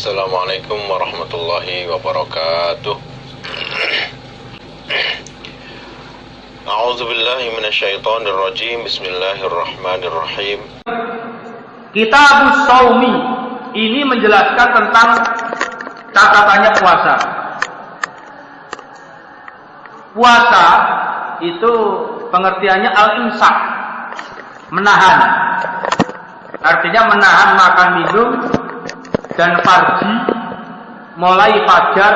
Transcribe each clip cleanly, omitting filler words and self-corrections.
Assalamualaikum warahmatullahi wabarakatuh. A'udzu billahi minasyaitonir rajim. Bismillahirrahmanirrahim. Kitabus Shaumi ini menjelaskan tentang catatannya puasa. Puasa itu pengertiannya al-imsak, menahan. Artinya menahan makan minum dan farji mulai fajar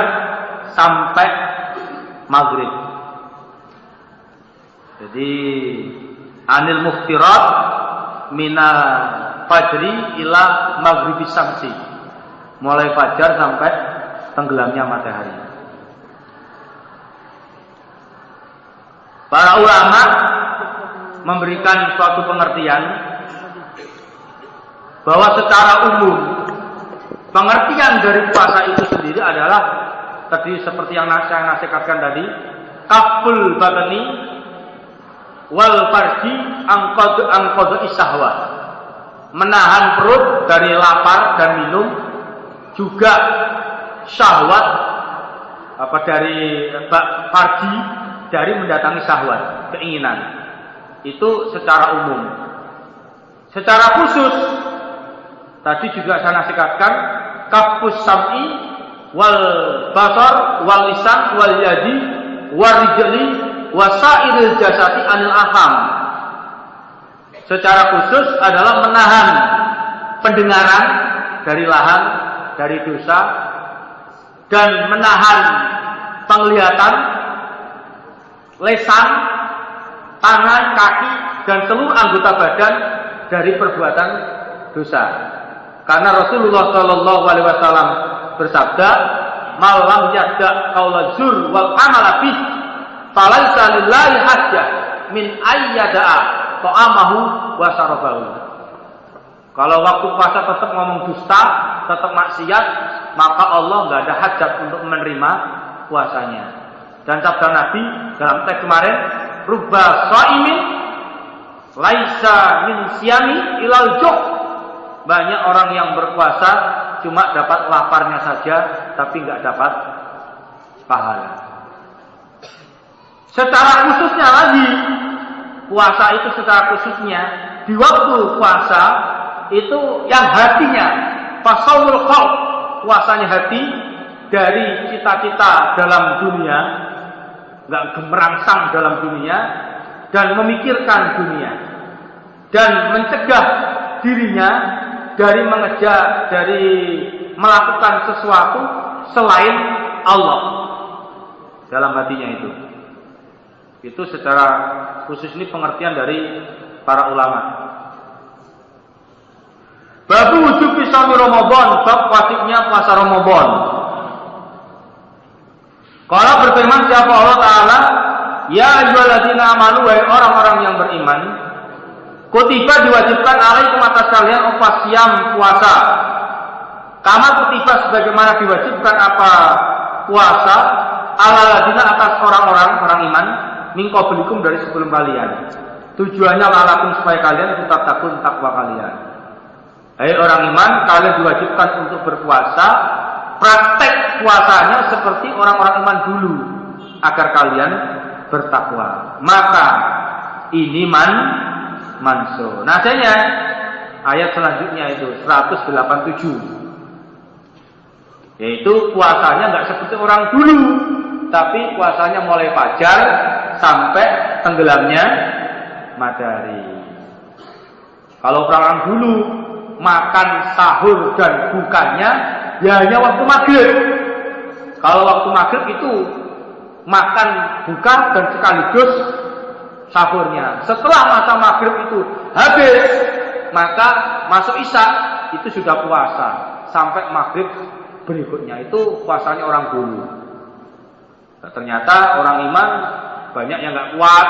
sampai maghrib. Jadi anil muftirat minal fajri ila maghribis samsi, mulai fajar sampai tenggelamnya matahari. Para ulama memberikan suatu pengertian bahwa secara umum pengertian dari puasa itu sendiri adalah tadi seperti yang saya nasihatkan tadi, kaful badani wal farji angqadu isahwa, menahan perut dari lapar dan minum, juga syahwat dari farji dari mendatangi syahwat, keinginan. Itu secara umum. Secara khusus tadi juga saya nasihatkan kafus sam'i wal basar wal lisan wal yadi wal rijli wasairil jasati anil aham. Secara khusus adalah menahan pendengaran dari lahan, dari dosa, dan menahan penglihatan, lesan, tangan, kaki, dan seluruh anggota badan dari perbuatan dosa. Karena Rasulullah Shallallahu Alaihi Wasallam bersabda, "Malam yada qaula zur wal amala bih, falaisa lillahi hajjah min ayyada'a ta'amahu wa syarabahu." Kalau waktu puasa tetap ngomong dusta, tetap maksiat, maka Allah nggak ada hajat untuk menerima puasanya. Dan sabda Nabi dalam teks kemarin, "Rubba shaimin laisa min siyami ilal ju'." Banyak orang yang berpuasa cuma dapat laparnya saja, tapi nggak dapat pahala. Secara khususnya lagi, puasa itu secara khususnya di waktu puasa itu yang hatinya fasaul qalb, puasanya hati dari cita-cita dalam dunia, nggak gemerangsang dalam dunia dan memikirkan dunia, dan mencegah dirinya dari mengejar, dari melakukan sesuatu selain Allah dalam hatinya itu. Itu secara khusus ini pengertian dari para ulama. Bab wujub shaumi Ramadan, bab wajibnya puasa Ramadan. Kalau berfirman siapa Allah Ta'ala, ya ayyuhalladzina amanu, wahai orang-orang yang beriman, kutiba diwajibkan alaikum atas kalian opasiam puasa. Kama kutiba sebagaimana diwajibkan apa puasa alaladina atas orang iman min qablikum dari sebelum kalian. Tujuannya lalakum supaya kalian tetap takwa kalian. Hai orang iman, kalian diwajibkan untuk berpuasa. Praktek puasanya seperti orang-orang iman dulu agar kalian bertakwa. Maka ini manso. Nasihatnya ayat selanjutnya itu 187. Yaitu puasanya nggak seperti orang dulu, tapi puasanya mulai fajar sampai tenggelamnya matahari. Kalau orang dulu makan sahur dan bukanya ya hanya waktu maghrib. Kalau waktu maghrib itu makan buka dan sekaligus sahurnya. Setelah masa maghrib itu habis, maka masuk isya itu sudah puasa sampai maghrib berikutnya. Itu puasanya orang dulu. Nah, ternyata orang iman banyak yang nggak kuat.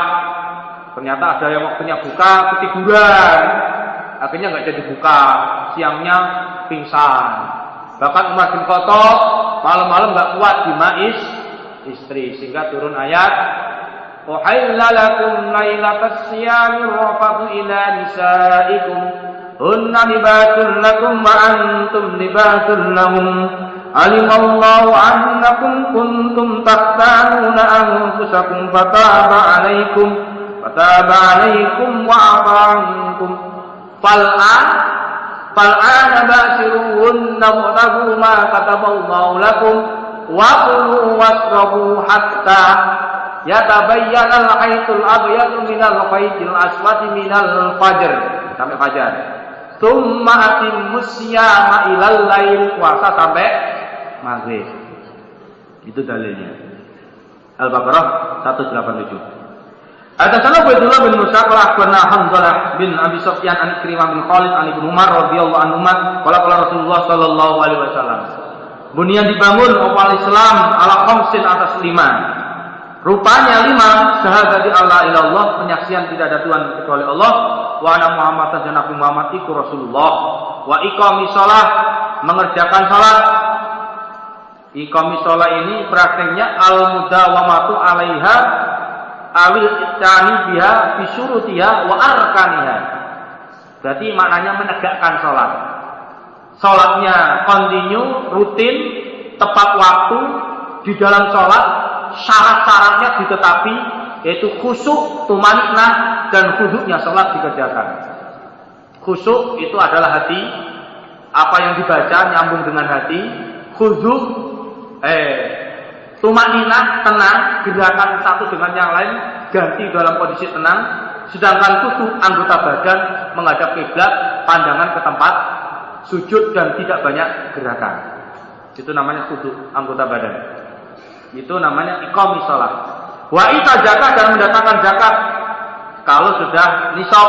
Ternyata ada yang waktunya buka ketiduran, akhirnya nggak jadi buka, siangnya pingsan. Bahkan Umar bin Khattab malam-malam nggak kuat dimais istri, sehingga turun ayat uhilla lakum lailatas siyami rafatu ila nisaikum hunna libasun lakum wa antum libasun lahum. Alimallahu annakum kuntum takhtanuna anfusakum fataba alaikum wa afa ankum. Fal'ana basiruhunna wabtagu ma kataballahu lakum wa kulu wasrabu hatta yatabayyana al-khaytul abyadu minal khaytil aswadi minal fajr, sampai fajar. Tsumma atimmus siyama ilal lail, puasa sampai maghrib. Itu dalilnya. Al-Baqarah 187. Hadatsana Ubaidullah bin Musa qala akhbarana Hamzah bin Abi Sufyan an Ikrimah bin Khalid an Ibnu Umar radhiyallahu anhuma qala Rasulullah sallallahu alaihi wasallam, bunyan dibangun umat Islam ala khamsin atas 5. Rupanya 5, syahadati Allah ilallah, penyaksian tidak ada Tuhan kecuali Allah, wa anna Muhammadan dan Nabi Muhammad itu Rasulullah, wa iqamis shalah, mengerjakan salat. Iqamis shalah ini prakteknya al-mudawamatu 'alaiha awil ittani biha bisyurutiha wa arkaniha. Berarti maknanya menegakkan salat. Salatnya continue, rutin, tepat waktu di dalam salat. Syarat-syaratnya ditetapi, yaitu khusyuk, tumaniknah, dan khusyuknya salat dikerjakan. Khusyuk itu adalah hati, apa yang dibaca nyambung dengan hati. Khusyuk, tumaniknah, tenang, gerakan satu dengan yang lain ganti dalam kondisi tenang. Sedangkan khusyuk, anggota badan menghadap kiblat, pandangan ke tempat sujud dan tidak banyak gerakan. Itu namanya khusyuk, anggota badan. Itu namanya iqamis shalah. Wa ita zakat, dan mendatangkan zakat kalau sudah nisab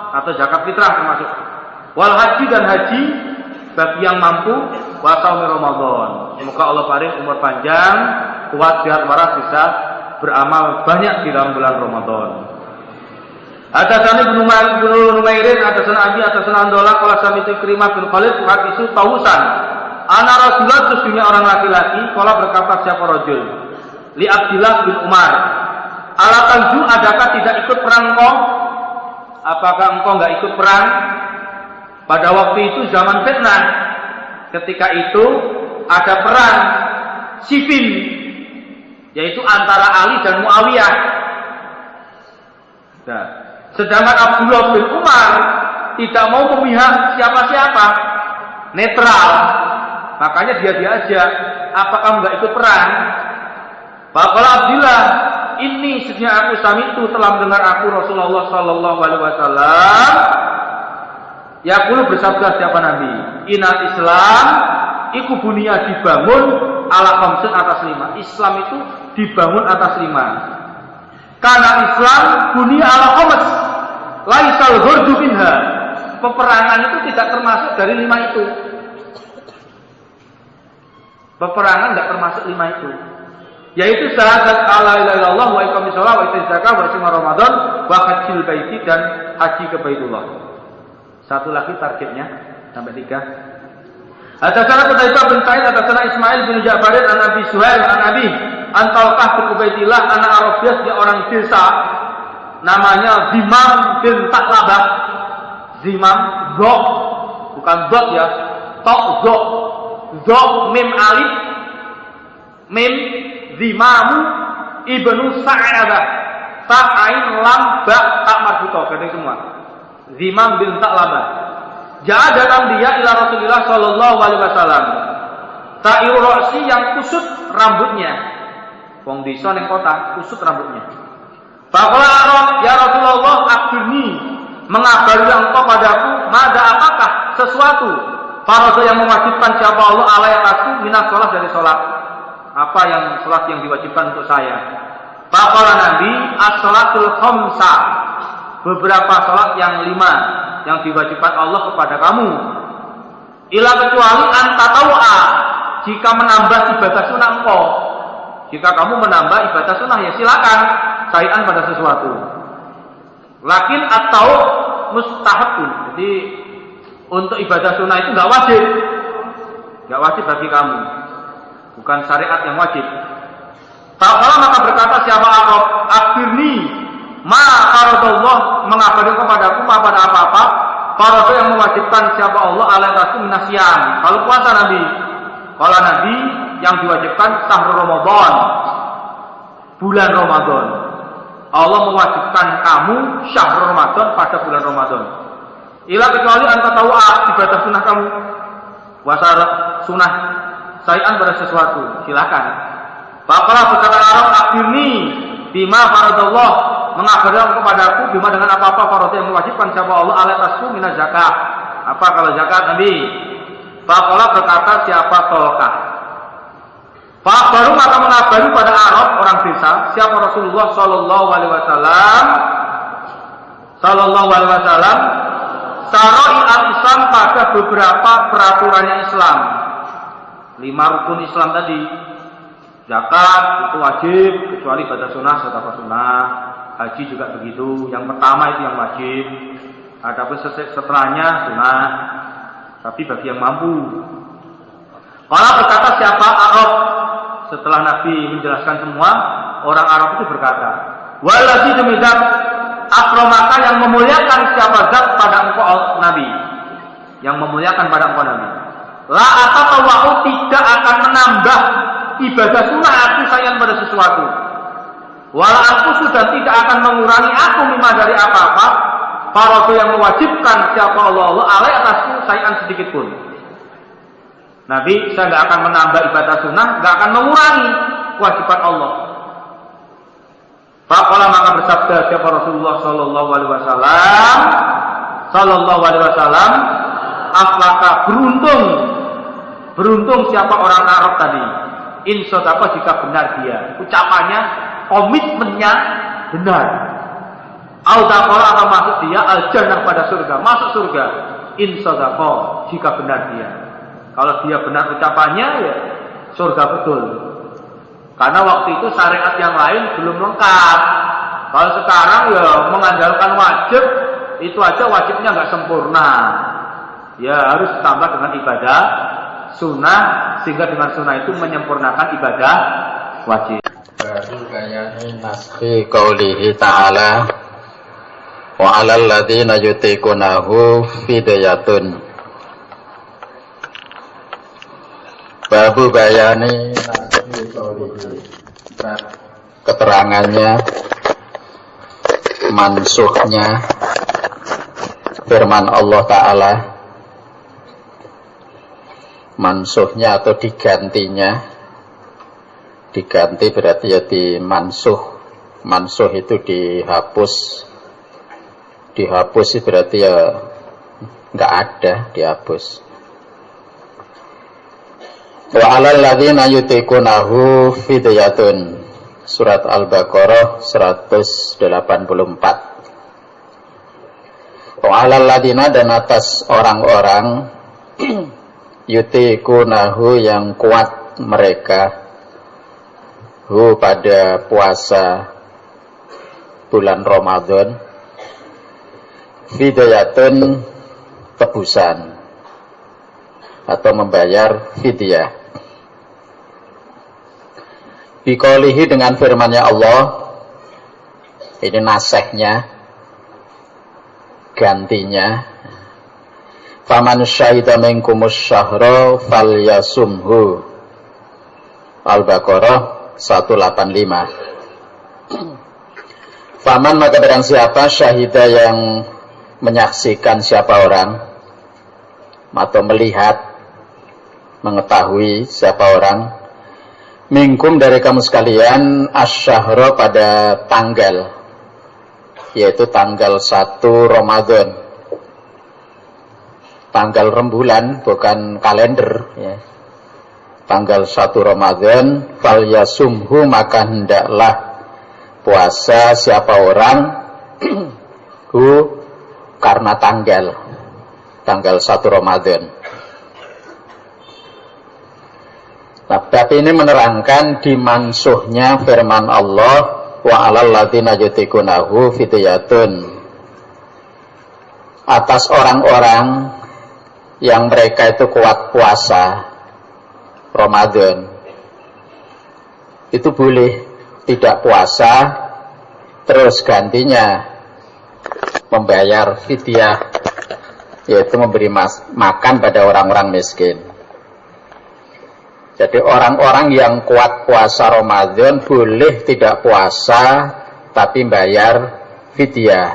atau zakat fitrah termasuk. Wal haji, dan haji bagi yang mampu. Wa shaumi Ramadan. Semoga Allah paring umur panjang, kuat sehat waras, bisa beramal banyak di dalam bulan Ramadan. Hadatsana Ibnu Numairin, hadatsana Abi, hadatsana Andola, qala sami'tu Ikrimah bin Khalid hadisu tausan. Ana rajulan, sesungguhnya orang laki-laki, kala berkata siapa rajul li Abdillah bin Umar, ala tanju, adakah tidak ikut perang kau? Apakah engkau enggak ikut perang? Pada waktu itu zaman fitnah. Ketika itu ada perang sipil, yaitu antara Ali dan Muawiyah. Nah, sedangkan Abdullah bin Umar tidak mau memihak siapa-siapa, netral. Makanya dia diajak, apakah enggak ikut perang? Faqala Abdillah, ini sesungguhnya aku sami itu telah mendengar aku Rasulullah sallallahu alaihi wasallam yaqulu, bersabda siapa Nabi, inal Islam iku bunia dibangun ala khamsin atas 5. Islam itu dibangun atas 5. Karena Islam bunia ala khams, laisal ghurdu minha. Peperangan itu tidak termasuk dari 5 itu. Peperangan tidak termasuk 5 itu. Yaitu syahadat alla ilaha illallah wa iqamis shalah wa ittiba'i zakah wa shaum Ramadan wa hajjil baiti, dan haji ke Baitullah. Satu lagi targetnya sampai 3. Hadatsana Qutaibah bin Sa'id, hadatsana Ismail bin Ja'far an Abi Suhail an Abi an Talqah bin Ubaidillah anak Arabiyah, dia orang desa namanya Zimam bin Taklabah. Zimam, Zok, bukan Zot ya, Tok, Zok, Zok, Mim Alif, Mim, Zimamu ibnu Sa'abah, Ta'ain Lam Ba Tak Marbuto, kata semua. Zimam bin Taklabah. Ja'a, datang dia ila Rasulullah sallallahu alaihi wasallam. Ta'iru ro'si, yang kusut rambutnya. Wong desa ning kota kusut rambutnya. Faqala ya Rasulullah, akhbirni, mengabari engkau padaku, mada apakah sesuatu farada yang mewajibkan siapa Allah alaihi atasku minas shalah, dari salat. Apa yang salat yang diwajibkan untuk saya? Faqala Nabi, as-salatul khamsa, beberapa salat yang 5 yang diwajibkan Allah kepada kamu. Ila kecuali antataw'a, jika menambah ibadah sunnah engkau. Jika kamu menambah ibadah sunnah, ya silakan, sayan pada sesuatu. Lakin atau mustahabun. Jadi untuk ibadah sunnah itu enggak wajib bagi kamu. Bukan syariat yang wajib. Ta'ala, maka berkata siapa Arab, akhirni ma faradallah, mengabari kepadaku pada apa-apa farada yang mewajibkan siapa Allah alaihi minasyam. Kalau puasa Nabi, kalau Nabi yang diwajibkan syahrul Ramadan, bulan Ramadan. Allah mewajibkan kamu syahrul Ramadan pada bulan Ramadan. Ila kecuali anta tahu ibadah sunnah kamu. Puasa sunnah sayan pada sesuatu, silakan. Faqala berkata Arab akhirni bima faradallah, mengabarkan kepadaku bima dengan apa-apa farad yang mewajibkan siapa Allah alaihi minaz zakat. Apa kalau zakat Nabi? Faqala berkata siapa tolkah. Pak baru maka mengabari pada Arab orang desa siapa Rasulullah Sallallahu Alaihi Wasallam Sarai al-Islam pada beberapa peraturannya Islam. 5 rukun Islam tadi. Zakat itu wajib kecuali pada sunnah, sedekah sunnah. Haji juga begitu. Yang pertama itu yang wajib. Adapun setelahnya sunnah. Tapi bagi yang mampu. Kalau berkata siapa Arab, setelah Nabi menjelaskan semua, orang Arab itu berkata, waladzi demi zat akramaka yang memuliakan siapa zat pada engkau Nabi, yang memuliakan pada engkau Nabi. La atatawa'u tidak akan menambah ibadah sunnah aku sayang pada sesuatu. Wala aku sudah tidak akan mengurangi aku mimma dari apa-apa. Faradu yang mewajibkan siapa Allah alai atasku sayang sedikit pun. Nabi, saya tidak akan menambah ibadah sunnah, tidak akan mengurangi kewajiban Allah. Faqala maka bersabda siapa Rasulullah Sallallahu Alaihi Wasallam, aflaka beruntung siapa orang Arab tadi. Insodaqah jika benar dia, ucapannya, komitmennya benar. Al-Daqala akan masuk dia al-jannah pada surga, masuk surga. Insodaqah jika benar dia. Kalau dia benar ucapannya, ya surga betul. Karena waktu itu syariat yang lain belum lengkap. Kalau sekarang ya mengandalkan wajib, itu aja wajibnya nggak sempurna. Ya harus ditambah dengan ibadah sunnah, sehingga dengan sunnah itu menyempurnakan ibadah wajib. Baru bayani naskhi qaulihi ta'ala wa 'alal ladzina yutiqunahu fidyatun. Babu bayani keterangannya mansuhnya firman Allah Ta'ala, mansuhnya atau digantinya. Diganti berarti ya dimansuh. Mansuh itu dihapus. Dihapus berarti ya nggak ada, dihapus. Wa 'alal ladzina yutiqunahu fidyatun. Surat Al-Baqarah 184. Wa 'alal ladzina, dan atas orang-orang yutiqunahu yang kuat mereka hu pada puasa bulan Ramadan, fidyatun tebusan atau membayar fidyah. Biqaulihi dengan firman-Nya Allah, ini nasehnya, gantinya. Faman syahida minkumus syahra falyasumhu. Al-Baqarah 185. Faman maka barang siapa syahida yang menyaksikan siapa orang atau melihat, mengetahui siapa orang, minkum dari kamu sekalian, asyahra pada tanggal, yaitu tanggal 1 Ramadan, tanggal rembulan bukan kalender ya. Tanggal 1 Ramadan, fal yasumhu maka hendaklah puasa siapa orang hu karena tanggal 1 Ramadan. Nah, tapi ini menerangkan dimansuhnya firman Allah, wa 'alal ladzina yutiqunahu fidyatun, atas orang-orang yang mereka itu kuat puasa Ramadan, itu boleh tidak puasa terus gantinya membayar fidyah yaitu memberi makan pada orang-orang miskin. Jadi orang-orang yang kuat puasa Ramadan boleh tidak puasa tapi bayar fidyah.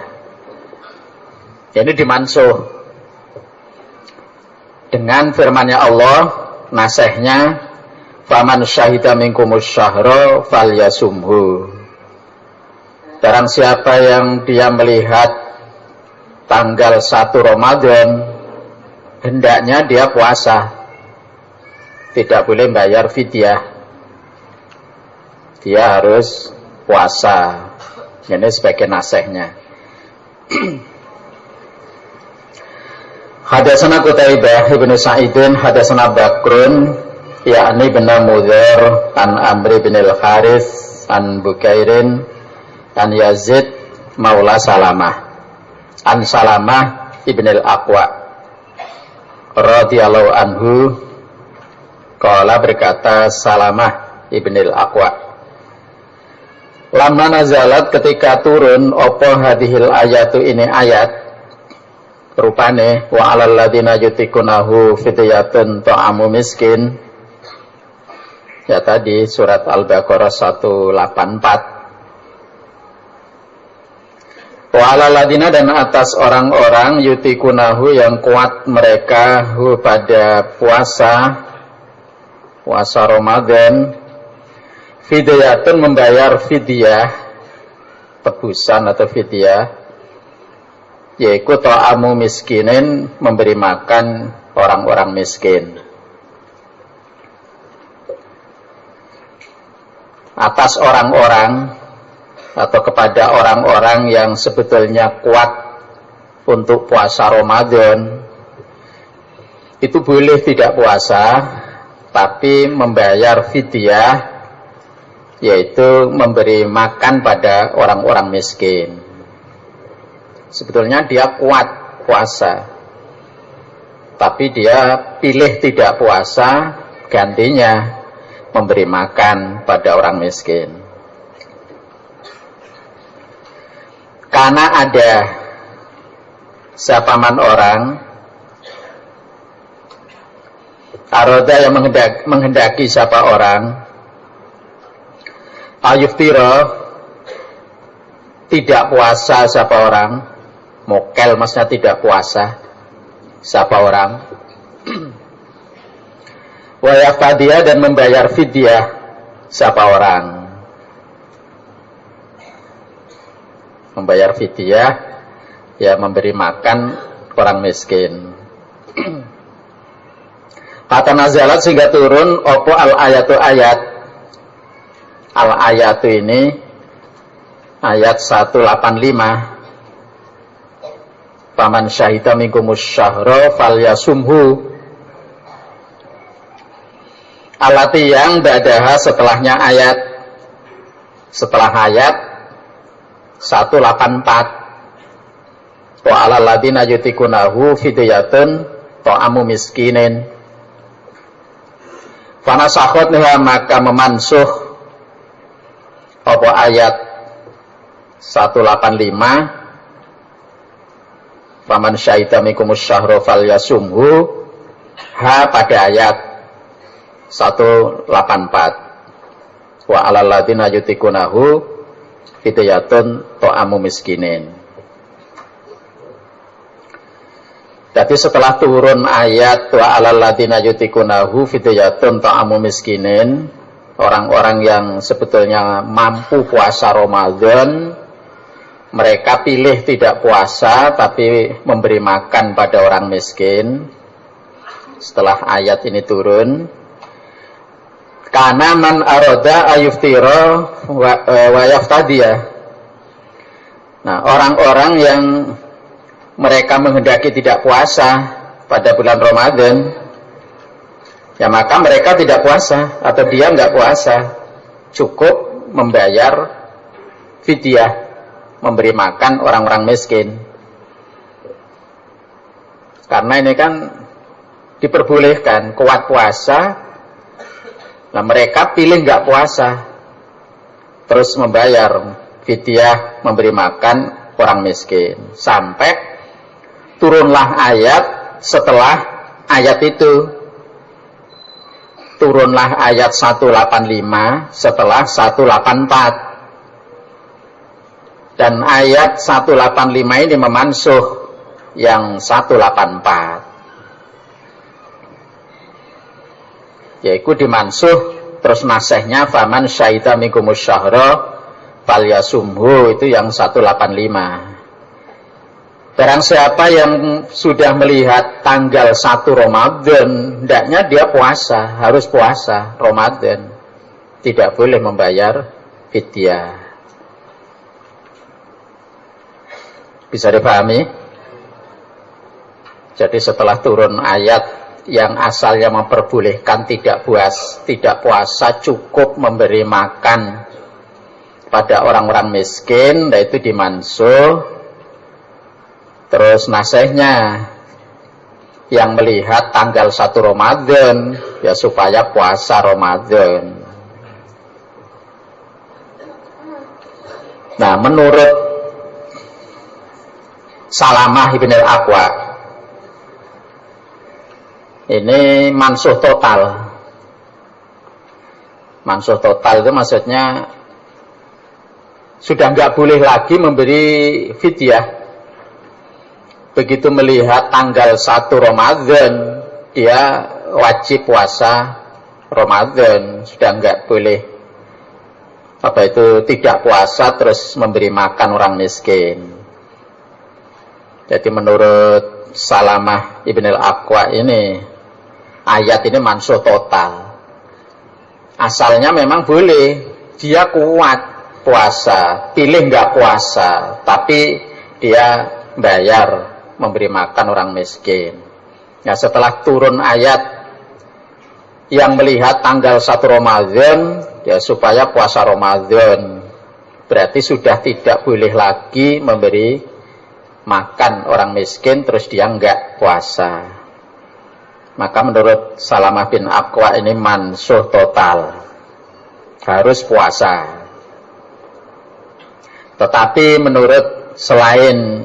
Ini dimansuh dengan firman-Nya Allah, nasihnya, faman syahida minkumus syahra falyasumhu. Barang siapa yang dia melihat tanggal 1 Ramadan, hendaknya dia puasa. Tidak boleh bayar fidyah. Dia harus puasa. Ini sebagai nasihnya. Hadatsana Qutaibah ibnu Sa'idin hadatsana Bakrun yakni bin Mudhir an Amr bin al-Harits an Bukairin an Yazid maula Salamah an Salamah ibn al-Aqwa radhiyallahu anhu qala berkata Salamah ibn al-Aqwa, lamma nazalat ketika turun opo hadhil ayatu ini ayat rupane wa alal ladina yutikunahu fidyatun ta'amu miskin, ya tadi surat Al-Baqarah 184. Wa alal ladina dan atas orang-orang yutikunahu yang kuat mereka pada puasa Ramadan, fidyatun membayar fidyah, tebusan atau fidyah, yaitu ta'amu miskinin, memberi makan orang-orang miskin. Atas orang-orang atau kepada orang-orang yang sebetulnya kuat untuk puasa Ramadan, itu boleh tidak puasa tapi membayar fidyah, yaitu memberi makan pada orang-orang miskin. Sebetulnya dia kuat puasa, tapi dia pilih tidak puasa, gantinya memberi makan pada orang miskin. Karena ada siapaman orang aroda yang menghendaki siapa orang ayuftira tidak puasa siapa orang, mokel maksudnya tidak puasa siapa orang, wayaftadia dan membayar fidyah siapa orang, membayar fidyah ya memberi makan orang miskin. Kata nazalat sehingga turun opo al ayatu ayat. Al ayatu ini ayat 185. Paman syahida minkumus syahra falyasumhu. Alati yang ba'daha setelahnya ayat. Setelah ayat 184. Wa alal ladina yutikunahu fidyatun ta'amu miskinin. Fanasakhat maka memansuh apa ayat 185 faman syahida minkumus syahra falyasumhu pada ayat 184 wa alal ladina yutikunahu fidyatun ta'amu miskinin. Jadi setelah turun ayat wa alal ladina yutikunahu fidyatun ta'amu miskinin, orang-orang yang sebetulnya mampu puasa Ramadan, mereka pilih tidak puasa tapi memberi makan pada orang miskin. Setelah ayat ini turun, kana man aroda ayuftira wa yaftadiyah. Nah, orang-orang yang mereka menghendaki tidak puasa pada bulan Ramadan, ya maka mereka tidak puasa atau dia enggak puasa, cukup membayar fidyah, memberi makan orang-orang miskin. Karena ini kan diperbolehkan kuat puasa, nah mereka pilih enggak puasa, terus membayar fidyah, memberi makan orang miskin, sampai turunlah ayat setelah ayat itu. Turunlah ayat 185 setelah 184. Dan ayat 185 ini memansuh yang 184. Yaitu dimansuh, terus nasihnya faman syahida minkumus syahra falyasumhu, itu yang 185. Barang siapa yang sudah melihat tanggal 1 Ramadan, hendaknya dia puasa, harus puasa Ramadan. Tidak boleh membayar fidyah. Bisa dipahami? Jadi setelah turun ayat yang asalnya memperbolehkan tidak puasa, cukup memberi makan pada orang-orang miskin, yaitu dimansuh. Terus nasihnya yang melihat tanggal 1 Ramadan, ya supaya puasa Ramadan. Nah, menurut Salamah ibn al-Aqwa, ini mansuh total. Mansuh total itu maksudnya sudah nggak boleh lagi memberi fidyah. Begitu melihat tanggal 1 Ramadan, dia wajib puasa Ramadan, sudah nggak boleh tidak puasa terus memberi makan orang miskin. Jadi menurut Salamah ibn al-Aqwa ini, ayat ini mansuh total. Asalnya memang boleh, dia kuat puasa, pilih nggak puasa, tapi dia bayar memberi makan orang miskin. Nah, setelah turun ayat yang melihat tanggal 1 Ramadan, ya supaya puasa Ramadan, berarti sudah tidak boleh lagi memberi makan orang miskin terus dia enggak puasa. Maka menurut Salamah bin Aqwa ini mansuh total, harus puasa. Tetapi menurut selain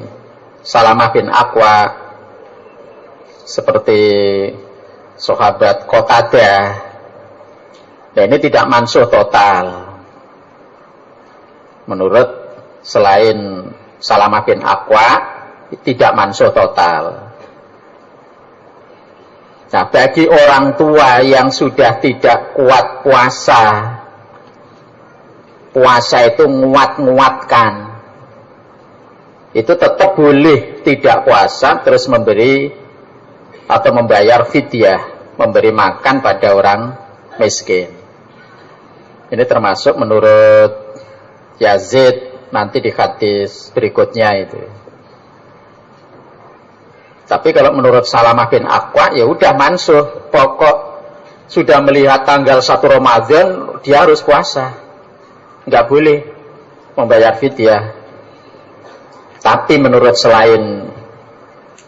Salamah bin Aqwa, seperti sahabat Qatadah, nah ini tidak mansuh total. Menurut selain Salamah bin Aqwa, tidak mansuh total. Nah, bagi orang tua yang sudah tidak kuat puasa, puasa itu nguat-nguatkan, itu tetap boleh tidak puasa terus memberi atau membayar fidyah, memberi makan pada orang miskin. Ini termasuk menurut Yazid nanti di hadis berikutnya itu. Tapi kalau menurut Salamah bin Aqwa, ya udah mansuh, pokok sudah melihat tanggal 1 Ramadan dia harus puasa, nggak boleh membayar fidyah. Tapi menurut selain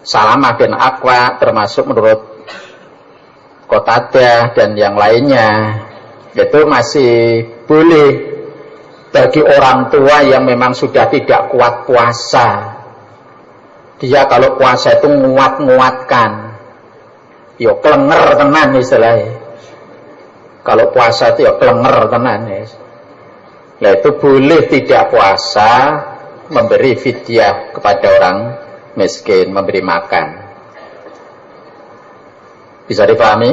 Salamah bin Aqwa, termasuk menurut Qatadah dan yang lainnya, itu masih boleh bagi orang tua yang memang sudah tidak kuat puasa. Dia kalau puasa itu nguat-nguatkan, ya kelenger tenan istilahnya. Kalau puasa itu ya kelenger tenan. Nah itu boleh tidak puasa, memberi fidyah kepada orang miskin, memberi makan. Bisa dipahami?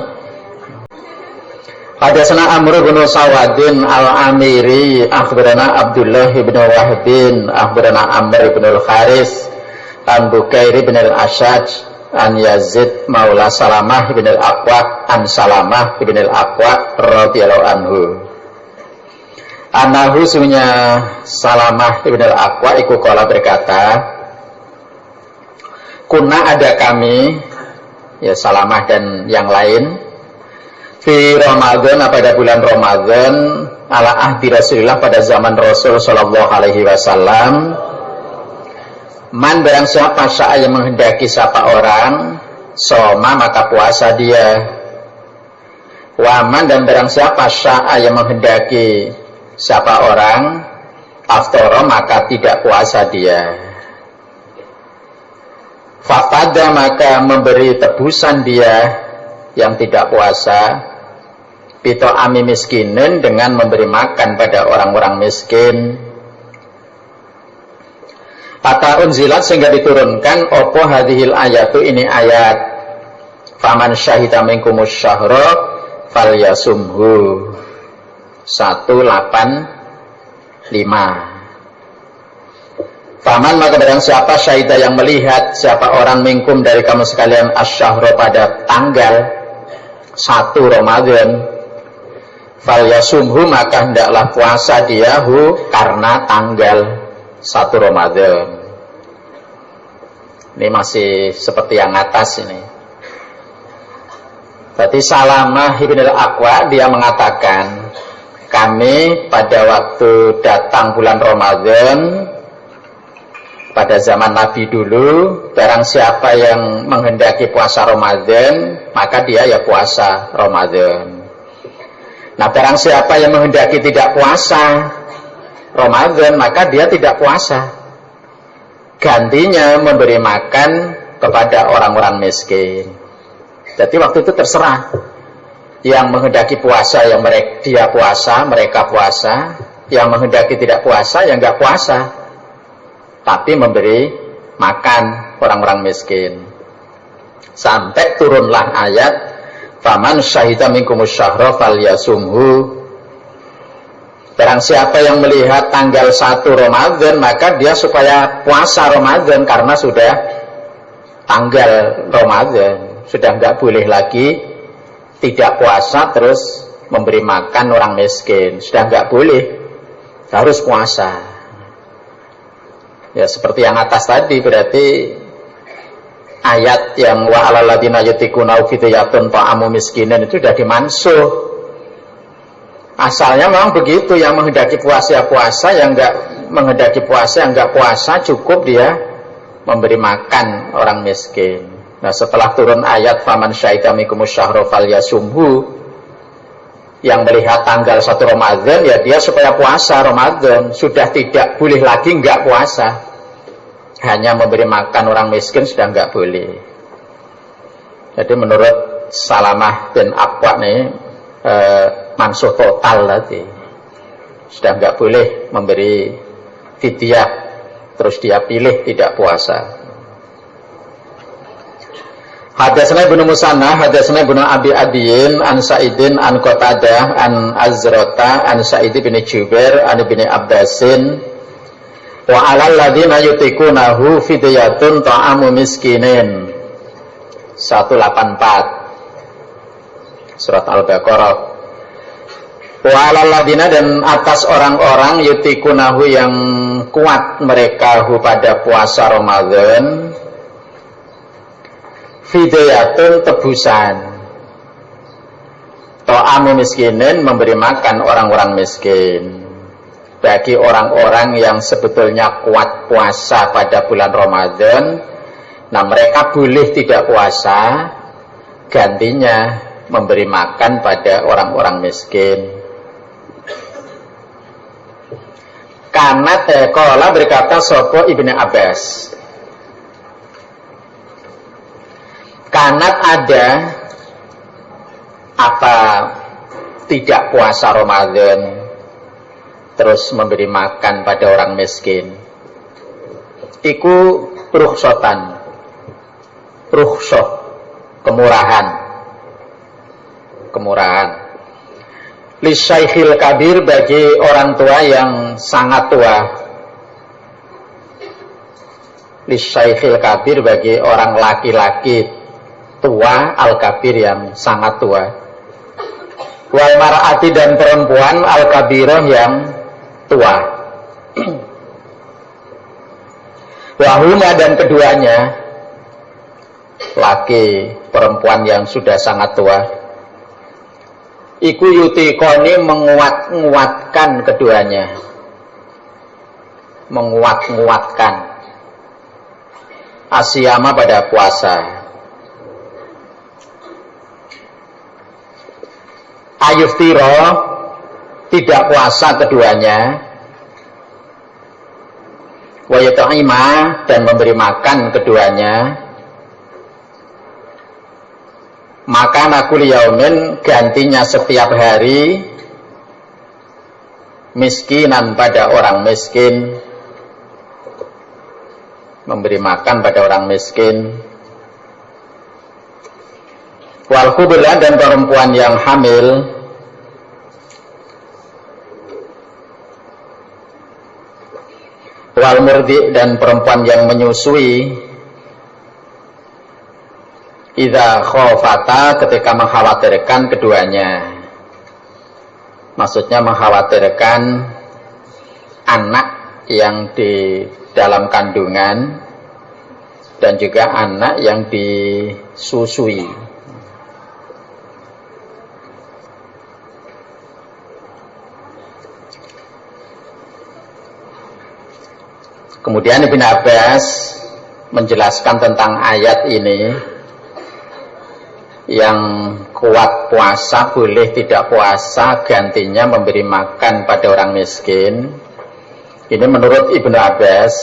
Hadatsana Amr bin Sawadin al-Amiri, akhbarana Abdullah bin Wahbin, akhbarana Amr bin al-Haris, an Bukair bin al-Ashaj, an Yazid maula Salamah bin al-Aqwa, an Salamah bin al-Aqwa radhiyallahu anhu. Anahu sunya Salamah ibn al-Aqwa iku qala berkata, kuna ada kami, ya Salamah dan yang lain, fi Ramadan pada bulan Ramadan, ala ahdi Rasulullah pada zaman Rasul sallallahu alaihi wasallam, man barang siapa syaa yang menghendaki siapa orang, soma maka puasa dia. Waman dan barang siapa syaa yang menghendaki siapa orang, aftara maka tidak puasa dia. Fafada, maka memberi tebusan dia yang tidak puasa, bito ami miskinin, dengan memberi makan pada orang-orang miskin. Kata unzilat, sehingga diturunkan opo hadhil ayatu, ini ayat, faman syahida minkumus syahra falyasumhu 185. Faman, maka barang siapa syahida, yang melihat, siapa orang minkum dari kamu sekalian, asyahra, pada tanggal 1 Ramadan, falyasumhu, maka hendaklah puasa dia karena tanggal 1 Ramadan. Ini masih seperti yang atas ini. Berarti Salamah ibn al-Aqwa, dia mengatakan, kami pada waktu datang bulan Ramadan pada zaman Nabi dulu, barang siapa yang menghendaki puasa Ramadan, maka dia ya puasa Ramadan. Nah, barang siapa yang menghendaki tidak puasa Ramadan, maka dia tidak puasa. Gantinya memberi makan kepada orang-orang miskin. Jadi waktu itu terserah. Yang menghendaki puasa, yang dia puasa, mereka puasa. Yang menghendaki tidak puasa, yang enggak puasa. Tapi memberi makan orang-orang miskin. Sampai turunlah ayat, faman syahida minkumus syahra falyasumhu. Barang siapa yang melihat tanggal 1 Ramadan, maka dia supaya puasa Ramadan, karena sudah tanggal Ramadan. Sudah enggak boleh lagi tidak puasa terus memberi makan orang miskin. Sudah enggak boleh, harus puasa. Ya seperti yang atas tadi, berarti ayat yang wa alal ladina yutiquna fidyatun ta'amu miskinin itu sudah dimansuh. Asalnya memang begitu, yang menghendaki puasa ya puasa, yang enggak menghendaki puasa, yang enggak puasa, cukup dia memberi makan orang miskin. Nah, setelah turun ayat faman syahida minkumus syahra falyasumhu, yang melihat tanggal 1 Ramadan, ya dia supaya puasa Ramadan, sudah tidak boleh lagi enggak puasa. Hanya memberi makan orang miskin sudah enggak boleh. Jadi menurut Salamah bin Aqwa nih, mansuh total tadi, sudah enggak boleh memberi fidyah terus dia pilih tidak puasa. Hadatsana Ibnu Musanna, hadatsana Ibnu Abi Adiyin, an Sa'idin, an Qatadah, an Azrata, an Sa'id bin Jubair, an Ibnu Abbasin, wa 'alal ladzina yutiqunahu fidyatun ta'amu miskinin 184 Surat Al-Baqarah. Wa 'alal ladzina, dan atas orang-orang yutiqunahu yang kuat mereka pada puasa Ramadan, fidyatun tebusan, ta'amu miskinin memberi makan orang-orang miskin. Bagi orang-orang yang sebetulnya kuat puasa pada bulan Ramadan, nah mereka boleh tidak puasa, gantinya memberi makan pada orang-orang miskin. Karena tekola berkata sopo Ibnu Abbas, kanat ada apa tidak puasa Ramadan terus memberi makan pada orang miskin, iku rukhsatan, rukhsah, kemurahan lisyaihil kabir, bagi orang tua yang sangat tua, lisyaihil kabir, bagi orang laki-laki tua, al-kabir yang sangat tua, wal mar'ati, dan perempuan al-kabirah yang tua, wahuma, dan keduanya, laki perempuan yang sudah sangat tua, iku yutikoni menguatkan keduanya, menguatkan asyama pada puasa, ayuftiro tidak puasa keduanya, wa yut'ima, dan memberi makan keduanya, maka nakul yaumin gantinya setiap hari miskinan pada orang miskin, memberi makan pada orang miskin. Wal khubla dan perempuan yang hamil, wal murdi dan perempuan yang menyusui, idza khafata ketika mengkhawatirkan keduanya. Maksudnya mengkhawatirkan anak yang di dalam kandungan dan juga anak yang disusui. Kemudian Ibnu Abbas menjelaskan tentang ayat ini, yang kuat puasa boleh tidak puasa gantinya memberi makan pada orang miskin. Ini menurut Ibnu Abbas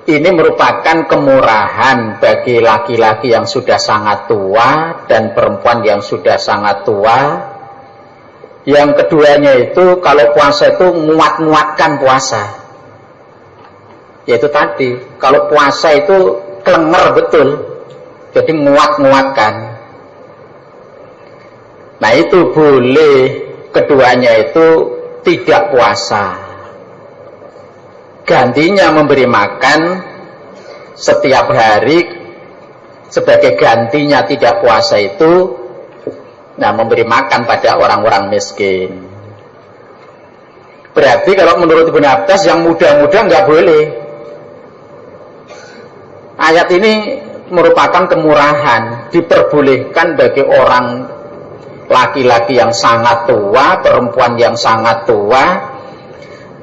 ini merupakan kemurahan bagi laki-laki yang sudah sangat tua dan perempuan yang sudah sangat tua. Yang keduanya itu kalau puasa itu nguat-nguatkan puasa, yaitu tadi kalau puasa itu kelenger betul, jadi nguat-nguatkan. Nah itu boleh keduanya itu tidak puasa, gantinya memberi makan setiap hari sebagai gantinya tidak puasa itu, nah memberi makan pada orang-orang miskin. Berarti kalau menurut Ibnu Abbas yang muda-muda nggak boleh. Ayat ini merupakan kemurahan, diperbolehkan bagi orang laki-laki yang sangat tua, perempuan yang sangat tua.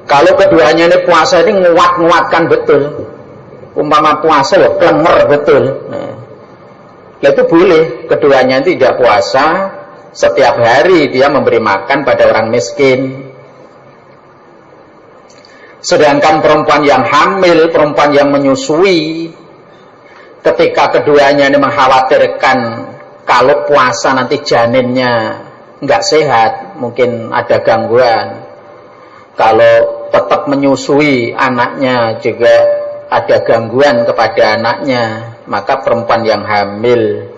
Kalau keduanya ini puasa ini nguat-nguatkan betul, umpama puasa ya kelenger betul. Nah itu boleh keduanya tidak puasa, setiap hari dia memberi makan pada orang miskin. Sedangkan perempuan yang hamil, perempuan yang menyusui, ketika keduanya ini mengkhawatirkan kalau puasa nanti janinnya nggak sehat, mungkin ada gangguan. Kalau tetap menyusui anaknya juga ada gangguan kepada anaknya, maka perempuan yang hamil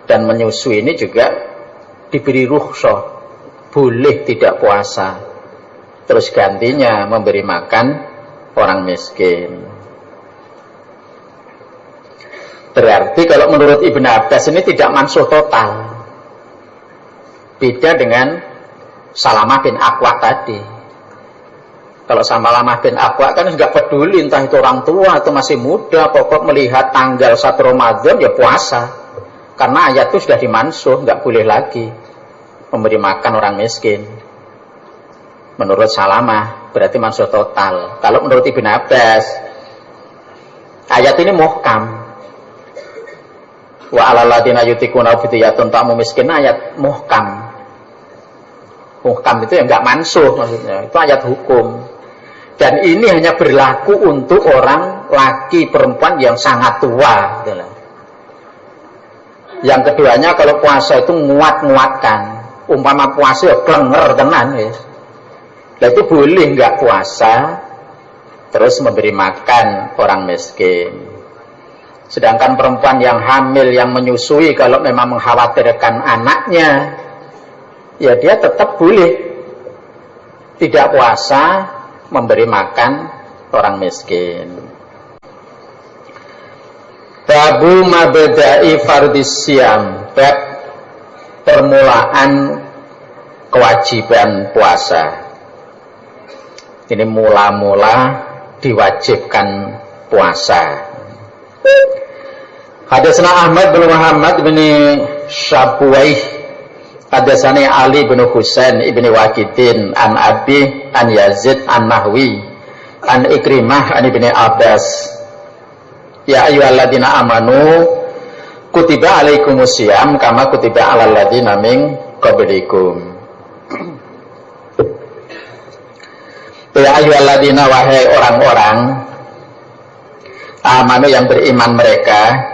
dan menyusui ini juga diberi rukhsah, boleh tidak puasa, terus gantinya memberi makan orang miskin. Berarti kalau menurut Ibnu Abbas ini tidak mansuh total, beda dengan Salamah bin Aqwa tadi. Kalau Salamah bin Aqwa kan nggak peduli entah itu orang tua atau masih muda, pokok melihat tanggal 1 Ramadan ya puasa, karena ayat itu sudah dimansuh, nggak boleh lagi memberi makan orang miskin. Menurut Salamah berarti mansuh total. Kalau menurut Ibnu Abbas ayat ini muhkam. Wa 'alal ladzina yutiquna fidyatun ta'amu miskin, ayat muhkam. Muhkam itu ya enggak mansuh maksudnya, itu ayat hukum. Dan ini hanya berlaku untuk orang laki perempuan yang sangat tua gitu. Yang keduanya kalau puasa itu nguat-nguatkan, umpama puasa ya klenger tenan ya. Nah itu boleh enggak puasa terus memberi makan orang miskin. Sedangkan perempuan yang hamil, yang menyusui, kalau memang mengkhawatirkan anaknya, ya dia tetap boleh tidak puasa memberi makan orang miskin. Babu mabda'i fardhis syiyam, bab permulaan kewajiban puasa. Ini mula-mula diwajibkan puasa. Hadatsana Ahmad bin Muhammad bin Syabwaih, hadatsani Ali bin Husain ibn Waqidin an Abi an Yazid an Nahwi an Ikrimah an ibn Abbas. Ya ayyuhalladzina amanu kutiba alaikumusiyam kama kutiba alal ladzina min qablikum. Ya ayyuhalladzina, wahai orang-orang amanu yang beriman mereka,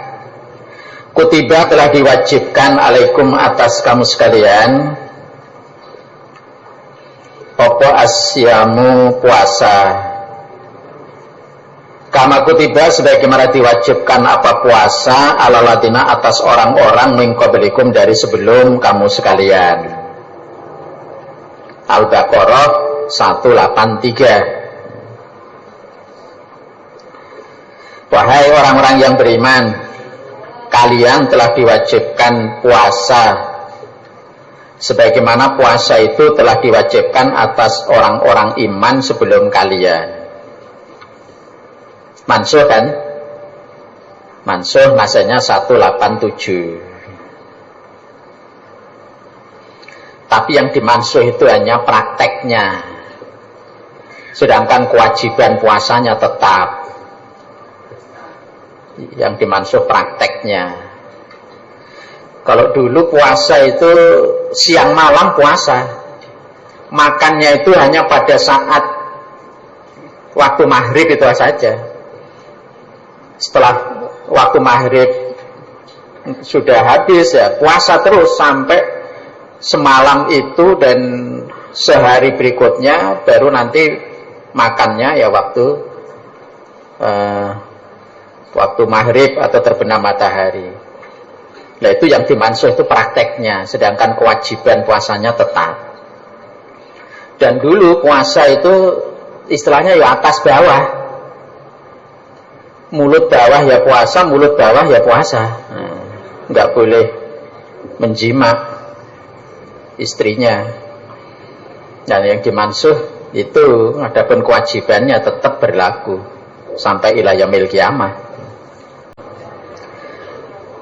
kutiba telah diwajibkan alaikum atas kamu sekalian apa asyamu puasa. Kama kutiba sebagaimana diwajibkan apa puasa ala ladina atas orang-orang min qablikum dari sebelum kamu sekalian. Al-Baqarah 183. Wahai orang-orang yang beriman, kalian telah diwajibkan puasa sebagaimana puasa itu telah diwajibkan atas orang-orang iman sebelum kalian. Mansuh kan? Mansuh masanya 187. Tapi yang dimansuh itu hanya prakteknya, sedangkan kewajiban puasanya tetap. Yang dimansuh prakteknya. Kalau dulu puasa itu siang malam puasa, makannya itu hanya pada saat waktu maghrib itu saja. Setelah waktu maghrib sudah habis ya puasa terus sampai semalam itu, dan sehari berikutnya baru nanti makannya ya waktu maghrib atau terbenam matahari. Nah itu yang dimansuh itu prakteknya, sedangkan kewajiban puasanya tetap. Dan dulu puasa itu istilahnya ya atas bawah, mulut bawah ya puasa, mulut bawah ya puasa. Nggak boleh menjima istrinya. Dan yang dimansuh itu adapun kewajibannya tetap berlaku sampai ila yaumil qiyamah.